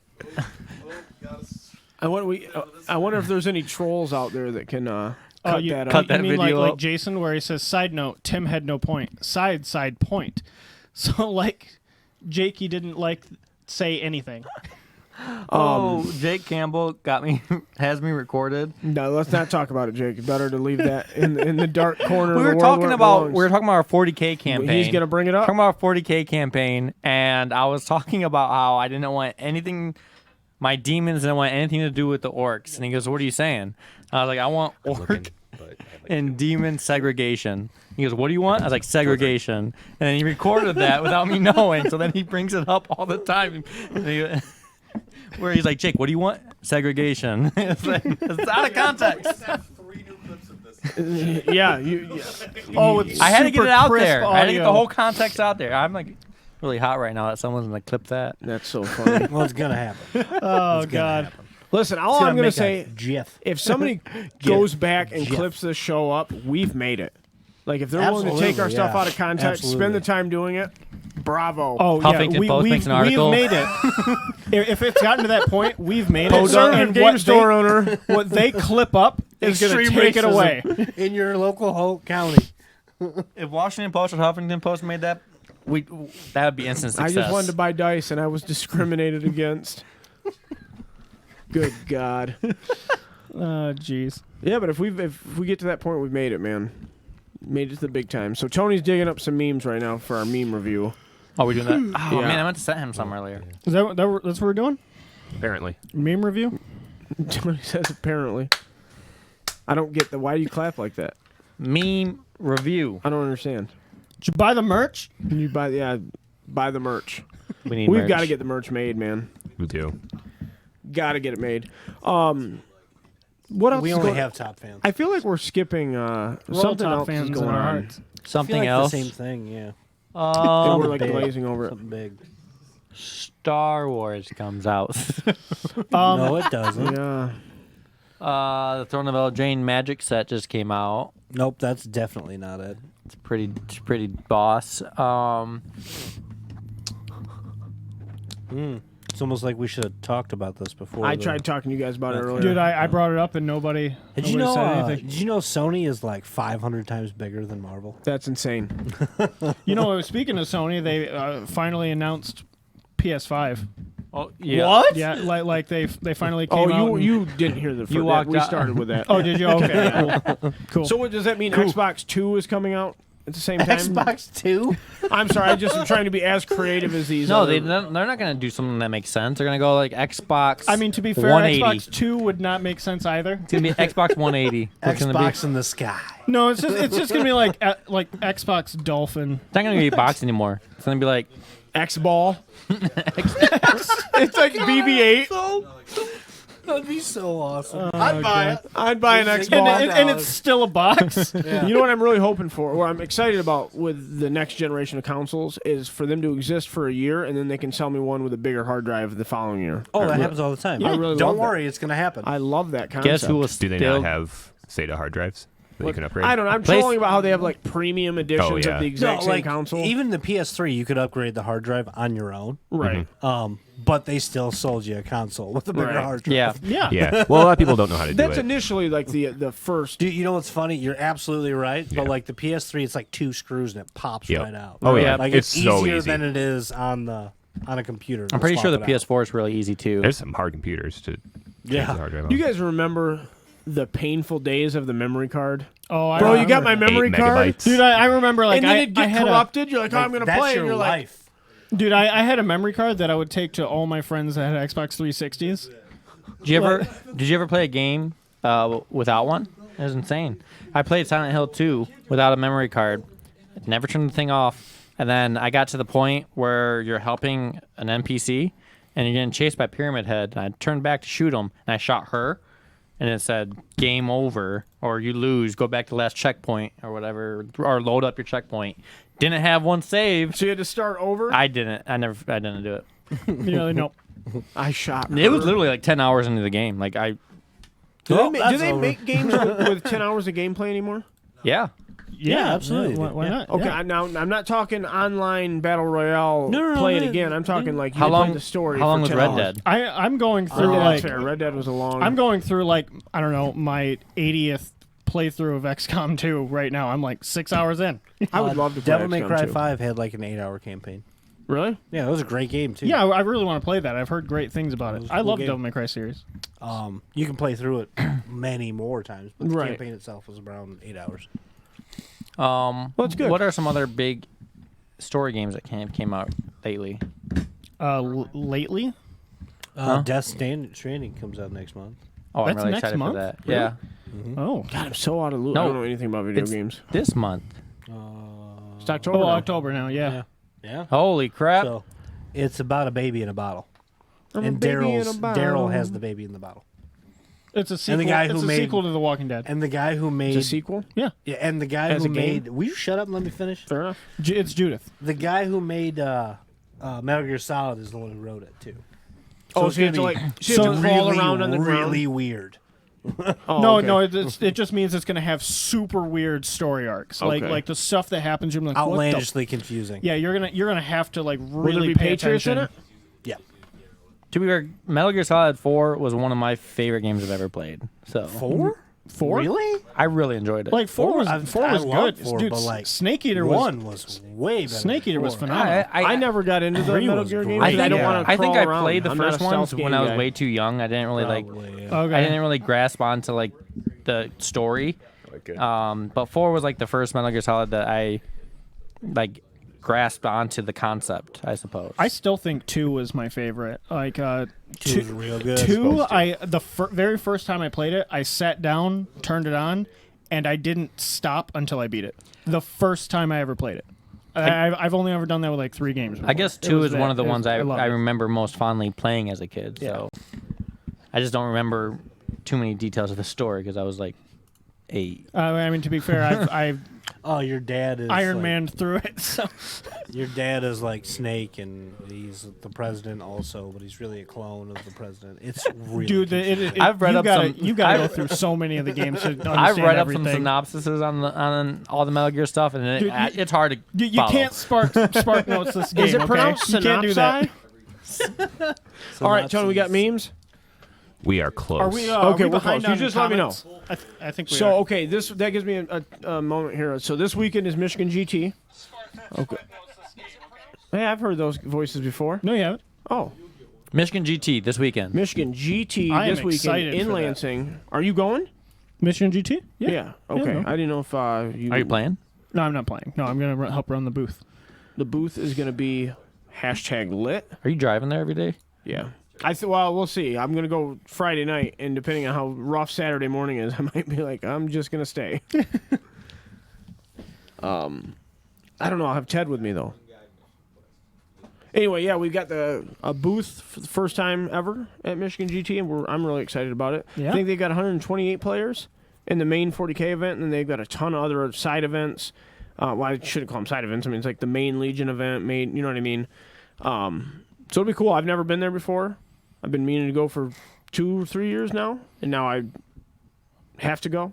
I wonder if there's any trolls out there that can cut you, that cut up. that you mean video like up. Jason, where he says, "Side note: Tim had no point. Side point." So like, Jake, you didn't like say anything. Jake Campbell has me recorded. No, let's not talk about it, Jake. It's better to leave that in the dark corner. We of were the world talking where it about belongs. our 40K campaign. He's gonna bring it up. Talking about our 40K campaign, and I was talking about how I didn't want anything. My demons didn't want anything to do with the orcs, and he goes, "What are you saying?" I was like, "I want orc and demon segregation." He goes, "What do you want?" I was like, "Segregation," and then he recorded that without me knowing. So then he brings it up all the time. And where he's like, "Jake, what do you want?" Segregation. It's out of context. Yeah, Oh, it's I had to get super it out crisp there. I had to get the audio. whole context out there. I'm like really hot right now that someone's gonna clip that. that's so funny. Well, it's gonna happen. Oh God. Listen, all It's I'm gonna make say, a GIF. if somebody goes Gif. back and Gif. clips this show up, we've made it. Like if they're willing to take our Absolutely, stuff yeah. out of context, spend Absolutely. the time doing it, bravo. Oh Huffington yeah, Post makes an article. We've made it. If it's gotten to that point, we've made it. Conservative And game store owner. what they clip up is going to Extreme take it racism away. in your local county. If Washington Post or Huffington Post made that, that would be instant I success. just wanted to buy dice and I was discriminated against. Good God. Jeez. Yeah, but if we get to that point, we've made it, man. Made it to the big time. So Tony's digging up some memes right now for our meme review. Oh, we doing that? Oh Yeah. man, I meant to send him some earlier. Is that's what we're doing? Apparently. Meme review? Tony says apparently. I don't get the. Why do you clap like that? Meme review. I don't understand. Did you buy the merch? Can you buy the merch? We need. We've merch. got to get the merch made, man. We do. Got to get it made. What else? We is only going- have top fans. I feel like we're skipping We're all something top else is fans in going our on. hearts. I something feel like else. the same thing, yeah. And Um, we're like big. glazing over it. Something big. Star Wars comes out. No, it doesn't. Yeah. The Throne of Eldraine Magic set just came out. Nope, that's definitely not it. It's pretty boss. It's almost like we should have talked about this before. I though. tried talking to you guys about it earlier. Dude, I brought it up and nobody Did you know? said anything. Did you know Sony is like 500 times bigger than Marvel? That's insane. You know, speaking of Sony, they finally announced PS5. Oh yeah. What? Yeah, like they finally came Oh, out. and- you didn't hear the first. You walked we out- started with that. Oh, did you? Okay, cool. Cool. So what does that mean? Xbox 2 is coming out at the same time? Xbox 2? I'm sorry, I just am trying to be as creative as these. No, other- they're not gonna do something that makes sense. They're gonna go like Xbox. I mean, to be fair, 180. Xbox 2 would not make sense either. It's gonna be Xbox 180. It's gonna be. Xbox in the sky. No, it's just gonna be like Xbox Dolphin. It's not gonna be a box anymore. It's gonna be like X ball. It's like BB-8. That'd be so awesome. I'd buy it. I'd buy an X And, ball. and it's still a box. You know what I'm really hoping for? What I'm excited about with the next generation of consoles is for them to exist for a year, and then they can sell me one with a bigger hard drive the following year. Oh, that happens all the time. I really Don't love worry, it's gonna happen. I love that concept. guess who was Do they still not have SATA hard drives that you can upgrade? I don't know. I'm Place- trolling about how they have like premium editions yeah. of the no, exact same like console. even the PS3, you could upgrade the hard drive on your own. right. But they still sold you a console with a bigger Right. hard drive. Yeah. Yeah. Yeah. Well, a lot of people don't know how to do That's it. initially like the first. Dude, you know what's funny? You're absolutely right. Yeah. But like the PS3, it's like 2 screws and it pops Yep. right out. Oh, yeah. Like It's so easier easy. than it is on a computer. to I'm pretty swap sure the it out. PS4 is really easy too. There's some hard computers to change Yeah. the hard drive on. You guys remember the painful days of the memory card? Oh, I Bro, you got my remember. memory 8 card? megabytes. Dude, I remember like And then I it'd get had corrupted. You're like, oh, I'm going to That's play. your And you're like, life. Dude, I had a memory card that I would take to all my friends that had Xbox 360s. Did you ever play a game without one? It was insane. I played Silent Hill 2 without a memory card. Never turned the thing off. And then I got to the point where you're helping an NPC and you're getting chased by Pyramid Head. And I turned back to shoot him and I shot her. And it said game over or you lose. Go back to the last checkpoint or whatever, or load up your checkpoint. Didn't have one save. so you had to start over? I didn't. I didn't do it. You know, no. I shot. It was her. literally like 10 hours into the game. Like Do Well, they, that's do they over. make games with 10 hours of gameplay anymore? yeah. Yeah, absolutely. Why not? Okay, Yeah. now I'm not talking online battle royale. No, play it no, again. I'm talking like you How played long? the story. How long for was 10 Red hours. Dead? I'm going Yeah, through that's like fair. Red Dead was a long. I'm going through like I don't know my 80th playthrough of XCOM 2 right now. I'm like 6 hours in. I would love to play Devil May XCOM Cry 2. 5 had like an 8-hour campaign. Really? Yeah, it was a great game too. Yeah, I really want to play that. I've heard great things about was it. a I cool love game. Devil May Cry series. You can play through it many more times, but the Right. campaign itself was around 8 hours. That's good. What are some other big story games that came out lately? Lately, Death Stranding comes out next month. Oh, That's I'm really next excited month? for that. Really? Yeah, oh, God, I'm so out of loop. No, I don't know anything about video it's- games. this month. It's October. oh, now. October now. Yeah. Yeah. Holy crap! So it's about a baby in a bottle. I'm a and baby in a Daryl bottle. has the baby in the bottle. It's a sequel. the guy who it's a made- sequel to The Walking Dead. And the guy who made It's a sequel. Yeah, yeah, and the guy As who a game? made will you shut up and let me finish? Fair enough. It's Judith. The guy who made Metal Gear Solid is the one who wrote it too. Oh, it's so you have to gonna like be she has to crawl really, around on the ground. really weird. Oh, No, okay. no, it just means it's going to have super weird story arcs. Okay. Like the stuff that happens, you're like, what the? Outlandishly confusing. Yeah, you're gonna have to like Will there really be pay Patriots in attention. it? Yeah. To be fair, Metal Gear Solid 4 was one of my favorite games I've ever played. So 4? 4? Really? I really enjoyed it. Like 4 was I good. loved 4, Dude, but like Snake Eater was 1 was way better. Snake than Eater was 4. phenomenal. I never got into the 3 Metal was Gear great. games. I think, I don't want to I think I around. played the I'm not a first ones stealth when game I was guy. way too young. I didn't really Probably, yeah. Okay. I didn't really grasp onto like the story. But 4 was like the first Metal Gear Solid that I like grasped onto the concept, I suppose. I still think 2 was my favorite. Like 2 was real good. 2, very first time I played it, I sat down, turned it on, and I didn't stop until I beat it. The first time I ever played it. I've only ever done that with like 3 games. I guess 2 is one of the ones I loved it. remember most fondly playing as a kid. So I just don't remember too many details of the story because I was like 8. I mean, to be fair, I've Oh, your dad is Iron like, Man through it. So Your dad is like Snake, and he's the president also, but he's really a clone of the president. It's really dude, I've read you up gotta, some- you gotta go I've- through so many of the games to understand I've read up everything. some synopsises on all the Metal Gear stuff, and Dude, it's hard to You follow. can't spark notes this game. Is it okay? pronounced You can't do that. synopsi? All right, Tony, we got memes. We are close. Are we? Okay, are we we're behind close. You on just let me know. comments? I think we So are. okay, that gives me a moment here. So this weekend is Michigan GT. Okay. Hey, I've heard those voices before. No, you haven't. Oh, Michigan GT this weekend. Michigan GT I am this weekend excited in for that. Lansing. Are you going? Michigan GT? Yeah. Okay. no. I didn't know if you. Are you playing? No, I'm not playing. No, I'm gonna help run the booth. The booth is going to be #lit. Are you driving there every day? Yeah. Well, we'll see. I'm going to go Friday night, and depending on how rough Saturday morning is, I might be like, I'm just going to stay. I don't know. I'll have Ted with me, though. Anyway, yeah, we've got a booth for the first time ever at Michigan GT, and I'm really excited about it. Yeah? I think they got 128 players in the main 40K event, and then they've got a ton of other side events. Well, I shouldn't call them side events. I mean, it's like the main Legion event, you know what I mean? So it'll be cool. I've never been there before. I've been meaning to go for 2 or 3 years now, and now I have to go.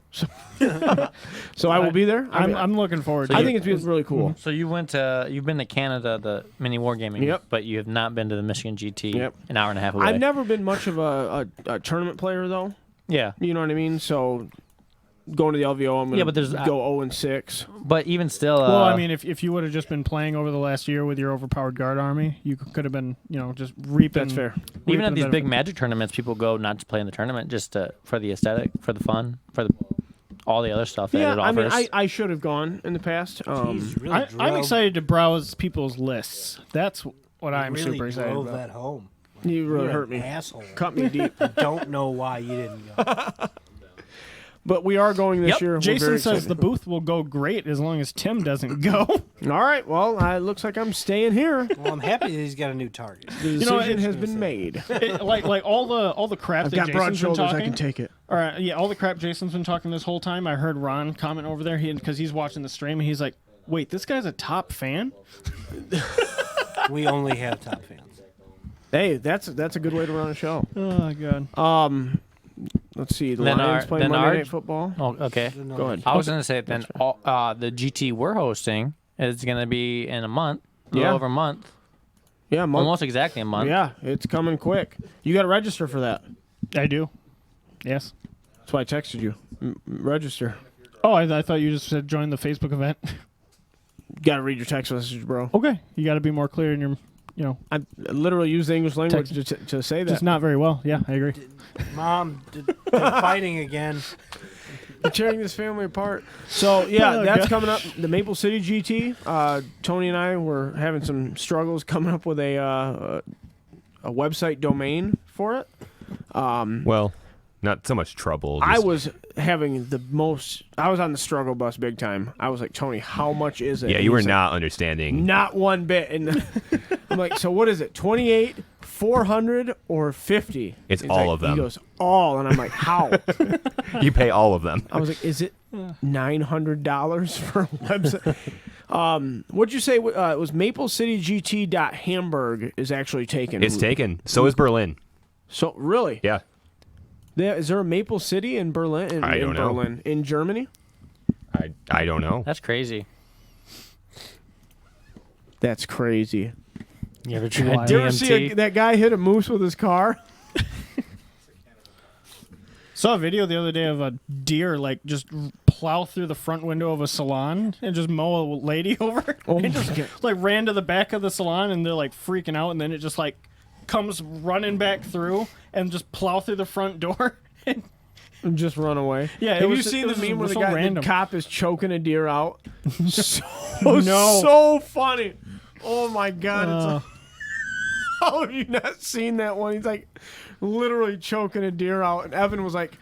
So I will be there. I'm looking forward to I it. think it's really cool. So you've been to Canada, the mini wargaming, Yep. but you have not been to the Michigan GT. Yep. An hour and a half away. I've never been much of a tournament player, though. Yeah, You know what I mean? So going to the LVO, I'm going to but there's- go 0-6. but even still. Well, I mean, if you would have just been playing over the last year with your overpowered guard army, you could have been, just reaping. That's fair. even at these big benefits. Magic tournaments, people go not to play in the tournament, just for the aesthetic, for the fun, for all the other stuff that Yeah, it I mean, offers. I should have gone in the past. He's really I'm excited to browse people's lists. That's what I'm really super excited drove about. that home. You really You're hurt an me. asshole. Cut me deep. Don't know why you didn't go. But we are going this Yep. year. We're Jason very says the excited. booth will go great as long as Tim doesn't go. All right. Well, it looks like I'm staying here. Well, I'm happy that he's got a new target. The know, decision it's- has been made. like all the crap I've that got broad Jason's been shoulders. talking. I can take it. All right, yeah, all the crap Jason's been talking this whole time. I heard Ron comment over there because he's watching the stream and he's like, "Wait, this guy's a top fan." We only have top fans. Hey, that's a good way to run a show. Oh god. Let's see. The Then Lions our- play then Monday our- Night Football. oh, okay. Go ahead. I was going to say then the GT we're hosting is going to be in a month, a little Yeah. over a month, Yeah, almost exactly a month. Yeah, it's coming quick. You got to register for that. I do. Yes. That's why I texted you. Register. Oh, I thought you just said join the Facebook event. Got to read your text message, bro. Okay, you got to be more clear in your, I literally use the English language to say that. just not very well. Yeah, I agree. Mom, they're fighting again. You're tearing this family apart. So yeah, Oh, that's gosh. coming up. The Maple City GT. Tony and I were having some struggles coming up with a website domain for it. Well, not so much trouble. I just- was having the most. I was on the struggle bus big time. I was like, Tony, how much is it? Yeah, And you were he's like, not understanding. Not one bit. And I'm like, so what is it? 28, 400, or 50? It's He's all like- of them. He goes, all. And I'm like, how? You pay all of them. I was like, is it $900 for a website? What'd you say? It was MapleCityGT.Hamburg is actually taken. It's taken. So is Berlin. So really? Yeah. Is there a Maple City in Berlin? I don't know. Berlin, in Germany? I don't know. That's crazy. That's crazy. You ever tried Did you ever see that guy hit a moose with his car? Saw a video the other day of a deer like just plow through the front window of a salon and just mow a lady over. Oh It my just God. like ran to the back of the salon and they're like freaking out, and then it just like comes running back through and just plow through the front door. And just run away. Yeah, it Have was- you seen it the was meme where the so guy, random. the cop is choking a deer out? So, No. so funny. Oh my God. Uh, It's how have you not seen that one? He's like literally choking a deer out. And Evan was like,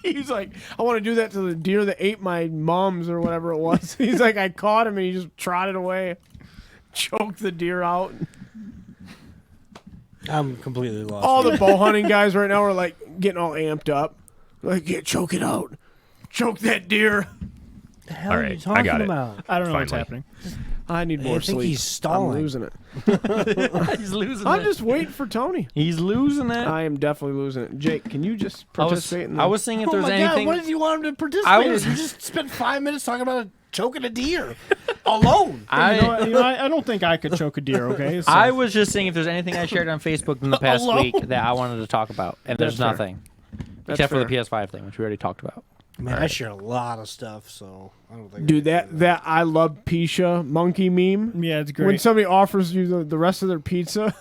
he's like, I want to do that to the deer that ate my mums or whatever it was. He's like, I caught him and he just trotted away, choked the deer out. I'm completely lost. All the bow hunting guys right now are like getting all amped up. Like, yeah, choke it out. Choke that deer. the hell All are right, you I talking got it. about? I don't know what's Finally. happening. I need more I think sleep. he's stalling. I'm losing it. He's losing I'm it. just waiting for Tony. He's losing it. I am definitely losing it. Jake, can you just I was, participate in the... I was seeing if Oh there's my anything. God! What did you want him to participate? I was- in? You just spent 5 minutes talking about choking a deer alone. I don't think I could choke a deer. Okay, so. I was just saying if there's anything I shared on Facebook in the past Alone? week that I wanted to talk about, and there's That's fair. nothing That's except for the fair. PS5 thing, which we already talked about. Man, I share a lot of stuff, so I don't think. Dude, that I love Pisha monkey meme. Yeah, it's great. When somebody offers you the rest of their pizza,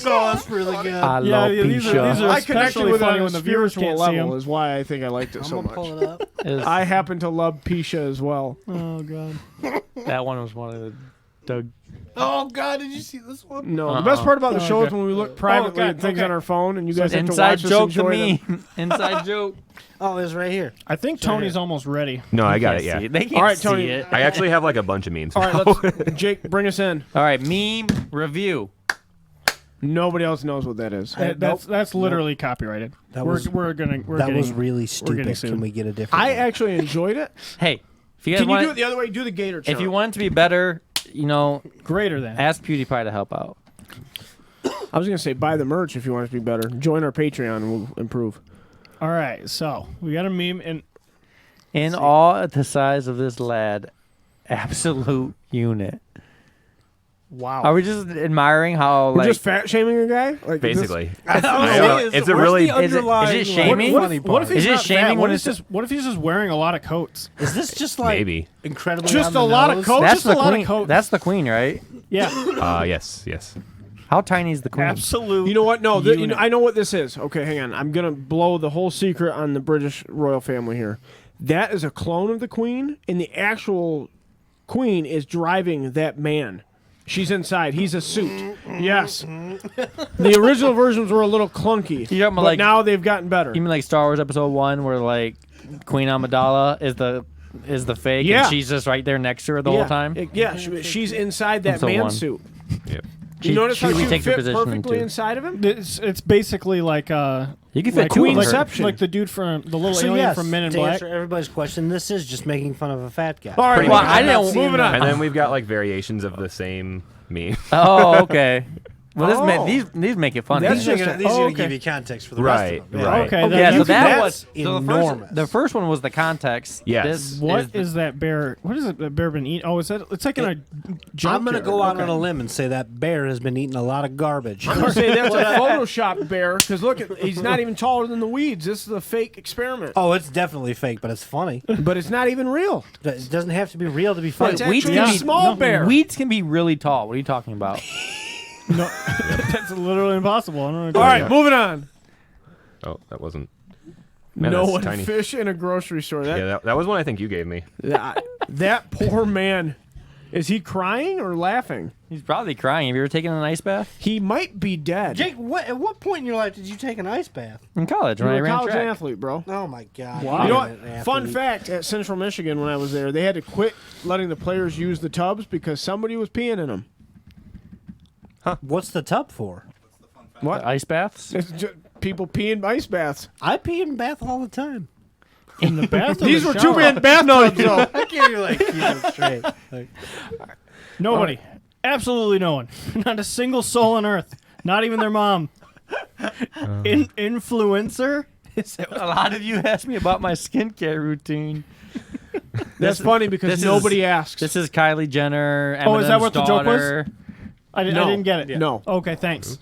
Oh, that's really good. I Yeah, love yeah, these are- Pisha. these are- I connected especially with it funny on a when the viewers spiritual can't see level 'em. is why I think I liked it I'm so gonna much. pull it up. Is- I happen to love Pisha as well. Oh god. that one was one of the Doug. Oh God, did you see this one? No, the best part about the Oh, show is okay. when we look privately God, at things okay. on our phone, and you guys have to Inside watch us joke to enjoy me. them. Inside joke. Oh, it's right here. I think Tony's almost ready. No, I got Can't it. Yeah. see They can't All right, see Tony. it. I actually have like a bunch of memes. All right, let's, Jake, bring us in. All right, meme review. Nobody else knows what that is. That's literally copyrighted. That we're was- we're That getting, was really getting stupid. sued. Can we get a different? I one? actually enjoyed it. Hey, if you guys Can you want, do it the other way? Do the gator chart. if you want it to be better, greater than. ask PewDiePie to help out. I was gonna say buy the merch if you want it to be better. Join our Patreon and we'll improve. All right, so we got a meme, and In awe at the size of this lad, absolute unit. wow. Are we just admiring how We're like just fat shaming a guy, like this- Basically. I don't I know. know, it's a really. is it shaming? What if he's Is it not shaming fat? when What it's if just what if he's just wearing a lot of coats? Is this just like Maybe. incredibly Just on the a lot of nose? coats? That's just the a lot of queen. coats. That's the queen, right? Yeah, Yes. How tiny is the queen? absolute. You know what? No, Unit. I know what this is. Okay, hang on. I'm gonna blow the whole secret on the British royal family here. That is a clone of the Queen, and the actual Queen is driving that man. She's inside. He's a suit. Yes. The original versions were a little clunky, You talking about but like now they've gotten better. you mean like Star Wars Episode 1, where like Queen Amidala is the fake, Yeah. and she's just right there next to her the whole time? She's inside that Episode man one. suit. Yep. You notice she how she retakes her fit position in perfectly two. inside of him? It's basically like You can fit like two of her. Queenception. like the dude from the little So alien yes, from Men in to Black. answer everybody's question, this is just making fun of a fat guy. All right, Well, well, I didn't- moving on. And then we've got like variations of the same meme. Oh, okay. Well, Oh. these make it funny. That's These are just gonna, a- these are oh, gonna okay. give you context for the Right, rest of them. right. Okay, Okay, then yeah, so you- that that's was so enormous. the first one was the context. Yes. This What is that bear? What is it? That bear been eating? Oh, is that? It's like in a junkyard. I'm gonna go out Okay. on a limb and say that bear has been eating a lot of garbage. I'm gonna say that's a Photoshop bear because look, he's not even taller than the weeds. This is a fake experiment, Oh, it's definitely fake, but it's funny. but it's not even real. It doesn't have to be real to be funny. It's weeds actually can a be small bear. Weeds can be really tall. What are you talking about? No, that's literally impossible. I don't know. All right, moving on. Oh, that wasn't. Man, no that's one tiny. fish in a grocery store. That, Yeah, that was one I think you gave me. that poor man. Is he crying or laughing? He's probably crying. Have you ever taken an ice bath He might be dead. Jake, at what point in your life did you take an ice bath? in college you when I were a ran college track? athlete, bro. Oh my god! You know what? Fun fact: at Central Michigan, when I was there, they had to quit letting the players use the tubs because somebody was peeing in them. What's the tub for? What? Ice baths? It's just people pee in ice baths. I pee in bath all the time. In the bathroom. These were two-man bathtubs, though. I can't even like keep it straight. Like, Nobody. Absolutely no one. Not a single soul on earth. Not even their mom. Influencer? A lot of you asked me about my skincare routine. That's funny because this is- nobody asks. This is Kylie Jenner. Oh, is that Eminem's what the joke was? daughter. I No. didn't get it. No. Okay, thanks.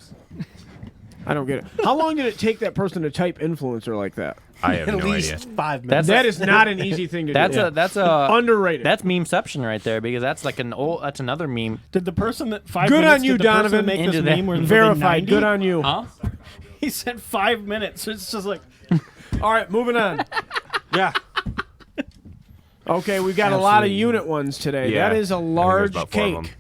I don't get it. How long did it take that person to type influencer like that? I have At no least idea. 5 minutes. That is not an easy thing to do. That's a Underrated. That's memeception right there because that's like that's another meme. Did the person that 5 Good minutes on you, did the person Donovan. make Into this that. meme were they verified. 90? Good on you. Huh? He said 5 minutes. It's just like All right, moving on. Yeah. Okay, we got a lot of Absolutely. unit ones today. Yeah, That is a I think there's large about 4 of them. cake.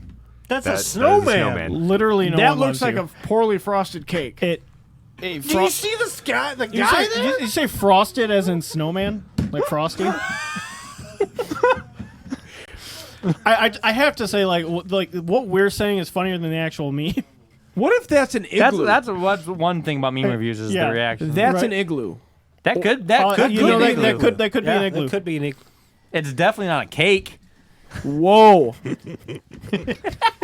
That's That a is a snowman. literally no That one looks loves like you. a poorly frosted cake. It. Did you see the sky? The You guy say, there? you say frosted as in snowman, like frosty. I have to say like what we're saying is funnier than the actual meme. What if that's an igloo? That's one thing about meme reviews is Yeah. the reaction. That's Right. an igloo. That could be you know, an that igloo. could be Yeah, an igloo. it could be an igloo. It's definitely not a cake. Whoa.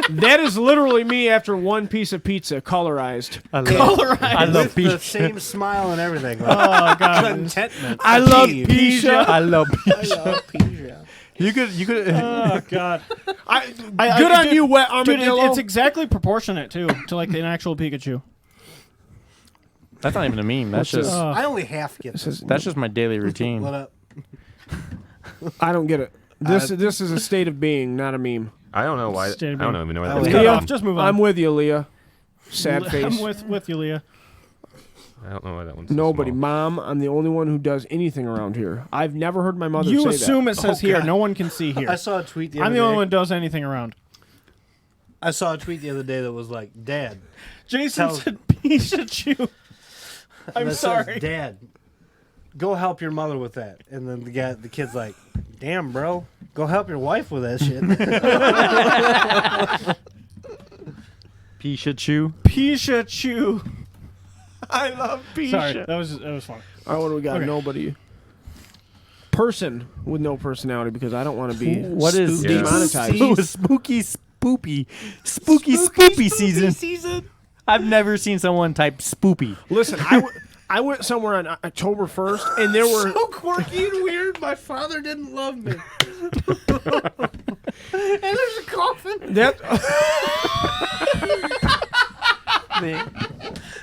That is literally me after one piece of pizza colorized. I Colorized. love With the pizza. same smile and everything. Like, Oh god. contentment. I love Achieved. pizza. I love I love pizza. You could. Oh god. Good on dude, you, wet Dude, armadillo. it's exactly proportionate too to like an actual Pikachu. That's not even a meme. That's just I only half get this. that's just my daily routine. What up? I don't get it. This is a state of being, not a meme. I don't know why. I Stay don't even know why I that's would- Cut Leah, off. Just move on. I'm with you, Leah. Sad face. I'm with you, Leah. I don't know why that one's so Nobody. small. Mom, I'm the only one who does anything around here. I've never heard my mother You say assume that. it says Oh, here. God. No one can see here. I saw a tweet the other I'm the day. only one who does anything around. I saw a tweet the other day that was like, Dad. Jason Tell- said Pikachu. I'm that says, sorry. Dad, go help your mother with that. And then the kid's like, damn, bro. Go help your wife with that shit. Pikachu. Pikachu. I love Pisha. Sorry, that was fun. All right, what do we got? Okay. Nobody. Person with no personality because I don't want to be What is Yeah. demonetized. spooky spoopy season? I've never seen someone type spoopy. Listen, I went somewhere on October 1st, and there were so quirky and weird. My father didn't love me. And there's a coffin. that.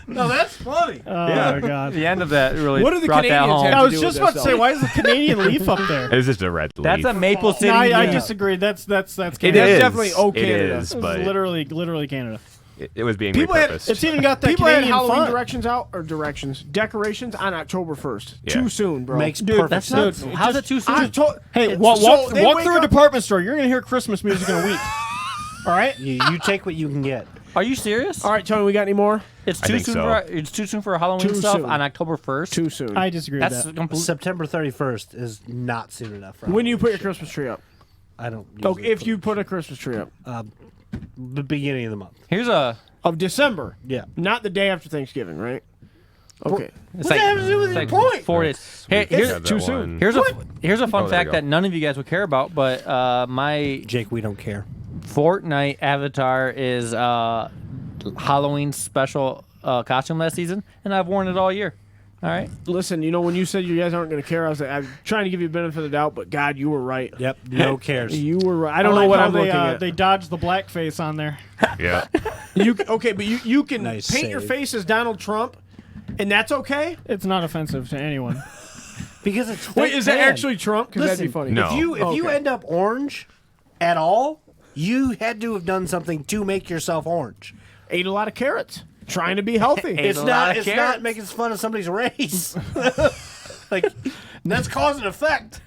No, that's funny. Oh god. The end of that really What do the brought that Canadians home. have I to was do just with about this, to say, though? why is the Canadian leaf up there? It was just a red leaf. That's a Maple City. No, I meme. disagree. That's It Canada. is is definitely oh It Canada. is, It's but literally Canada. it was being People had- repurposed. It's even got that People had Canadian Halloween font. directions out or decorations on October 1st. Yeah. Too soon, bro. Makes Dude, perfect That's sense. not. How's it too soon? I told. Hey, So walk they wake through a up- department store. You're gonna hear Christmas music in a week. All right. You take what you can get. Are you serious? All right, Tony, we got any more? It's I too think soon so. for it's too soon for Halloween Too stuff soon. on October 1st. Too soon. I disagree That's with that. complete. September 31st is not soon enough. For When do you put your Halloween Christmas tree up? shit. I don't. Okay, usually if you put a Christmas tree up the beginning of the month. Here's a. of December, Yeah. not the day after Thanksgiving, right? Okay. It's What does that have to do with it's your like point? 4 days. Hey, We here's had that too soon. one. here's a fun Oh, there you fact go. that none of you guys would care about, but my Jake, we don't care. Fortnite avatar is Halloween special costume last season, and I've worn it all year. All right. Listen, you know when you said you guys aren't going to care, I was like, I'm trying to give you the benefit of the doubt, but God, you were right. Yep. No cares. You were right. I don't know like what how I'm they, looking at. They dodged the blackface on there. Yeah. Okay, but you can Nice paint your save. face as Donald Trump, and that's okay. It's not offensive to anyone. Because it's Wait, fake is that tan. actually Trump? Because that'd be funny. No. If you Okay. end up orange at all, you had to have done something to make yourself orange. Ate a lot of carrots, trying to be healthy. Ate a lot of It's carrots. not making fun of somebody's race. Like that's cause and effect.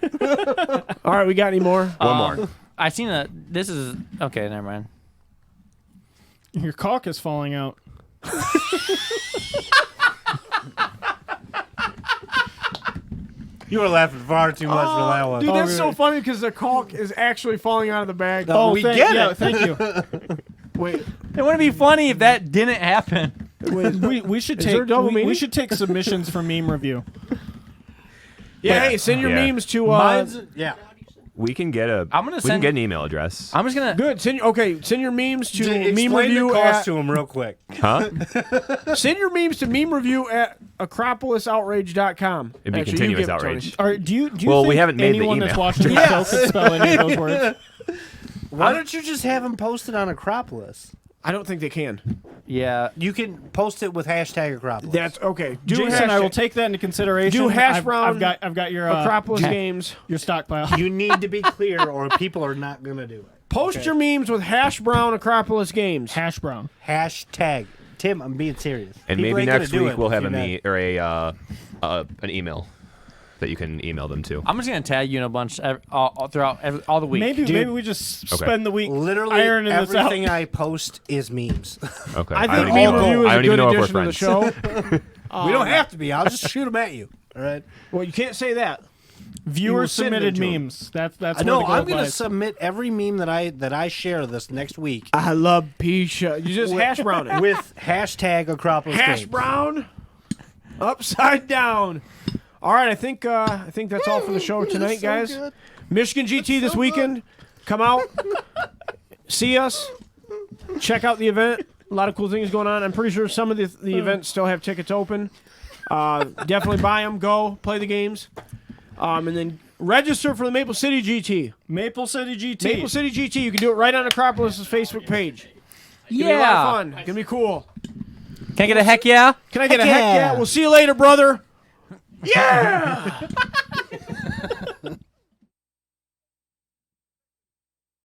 All right, we got any more? One more. I seen a. This is okay. Never mind. Your caulk is falling out. You were laughing far too much for that one. Dude, that's so really? funny because the caulk is actually falling out of the bag. No. we get yeah, it. Thank you. Wait, It wouldn't be funny if that didn't happen. we should Is take there a double we meaning? should take submissions for meme review. yeah, hey, send your Yeah. memes to Mine's yeah. We can get a. I'm gonna We can send- get an email address. I'm just gonna. good. Send your memes to meme Explain review the cost at, to him real quick. Huh? send your memes to meme review at acropolisoutrage.com. It'd be Actually, you continuous give it, Tony. outrage. Do you Well, think we haven't made the anyone that's email. watching the show can spell any of those words? Why don't you just have him posted on Acropolis? I don't think they can. Yeah. You can post it with hashtag Acropolis. That's okay. Do Jason, I will hashtag- take that into consideration. Do hash I've brown got your Acropolis games. your stockpile. You need to be clear, or people are not gonna do it. Post your memes with hash brown Acropolis games. Hash brown. Hashtag. Tim, I'm being serious. And People maybe ain't gonna next do week it we'll if have you're an email that you can email them to. I'm just gonna tag you in a bunch all throughout all the week. Maybe we just Okay. spend the week Literally ironing this out. everything I post is memes. Okay. I don't think even meme know- review is I a don't even good know if we're addition to the friends. show. We don't have to be. I'll just shoot them at you. All right. Well, you can't say that. Viewer send submitted it to 'em. memes. That's I where know. the gold I'm gonna lies. submit every meme that I share this next week I love Pisha. You just hash brown it. with hashtag Acropolis Hash Games. brown, upside down. All right, I think that's all for the show tonight, guys. Michigan GT this weekend. Come out, see us, check out the event. A lot of cool things going on. I'm pretty sure some of the events still have tickets open. Definitely buy them. Go play the games, and then register for the Maple City GT. Maple City GT. Maple City GT. You can do it right on Acropolis' Facebook page. Gonna be a lot of fun. Gonna be cool. Can I get a heck yeah? Can I get a heck yeah. yeah? We'll see you later, brother. Yeah!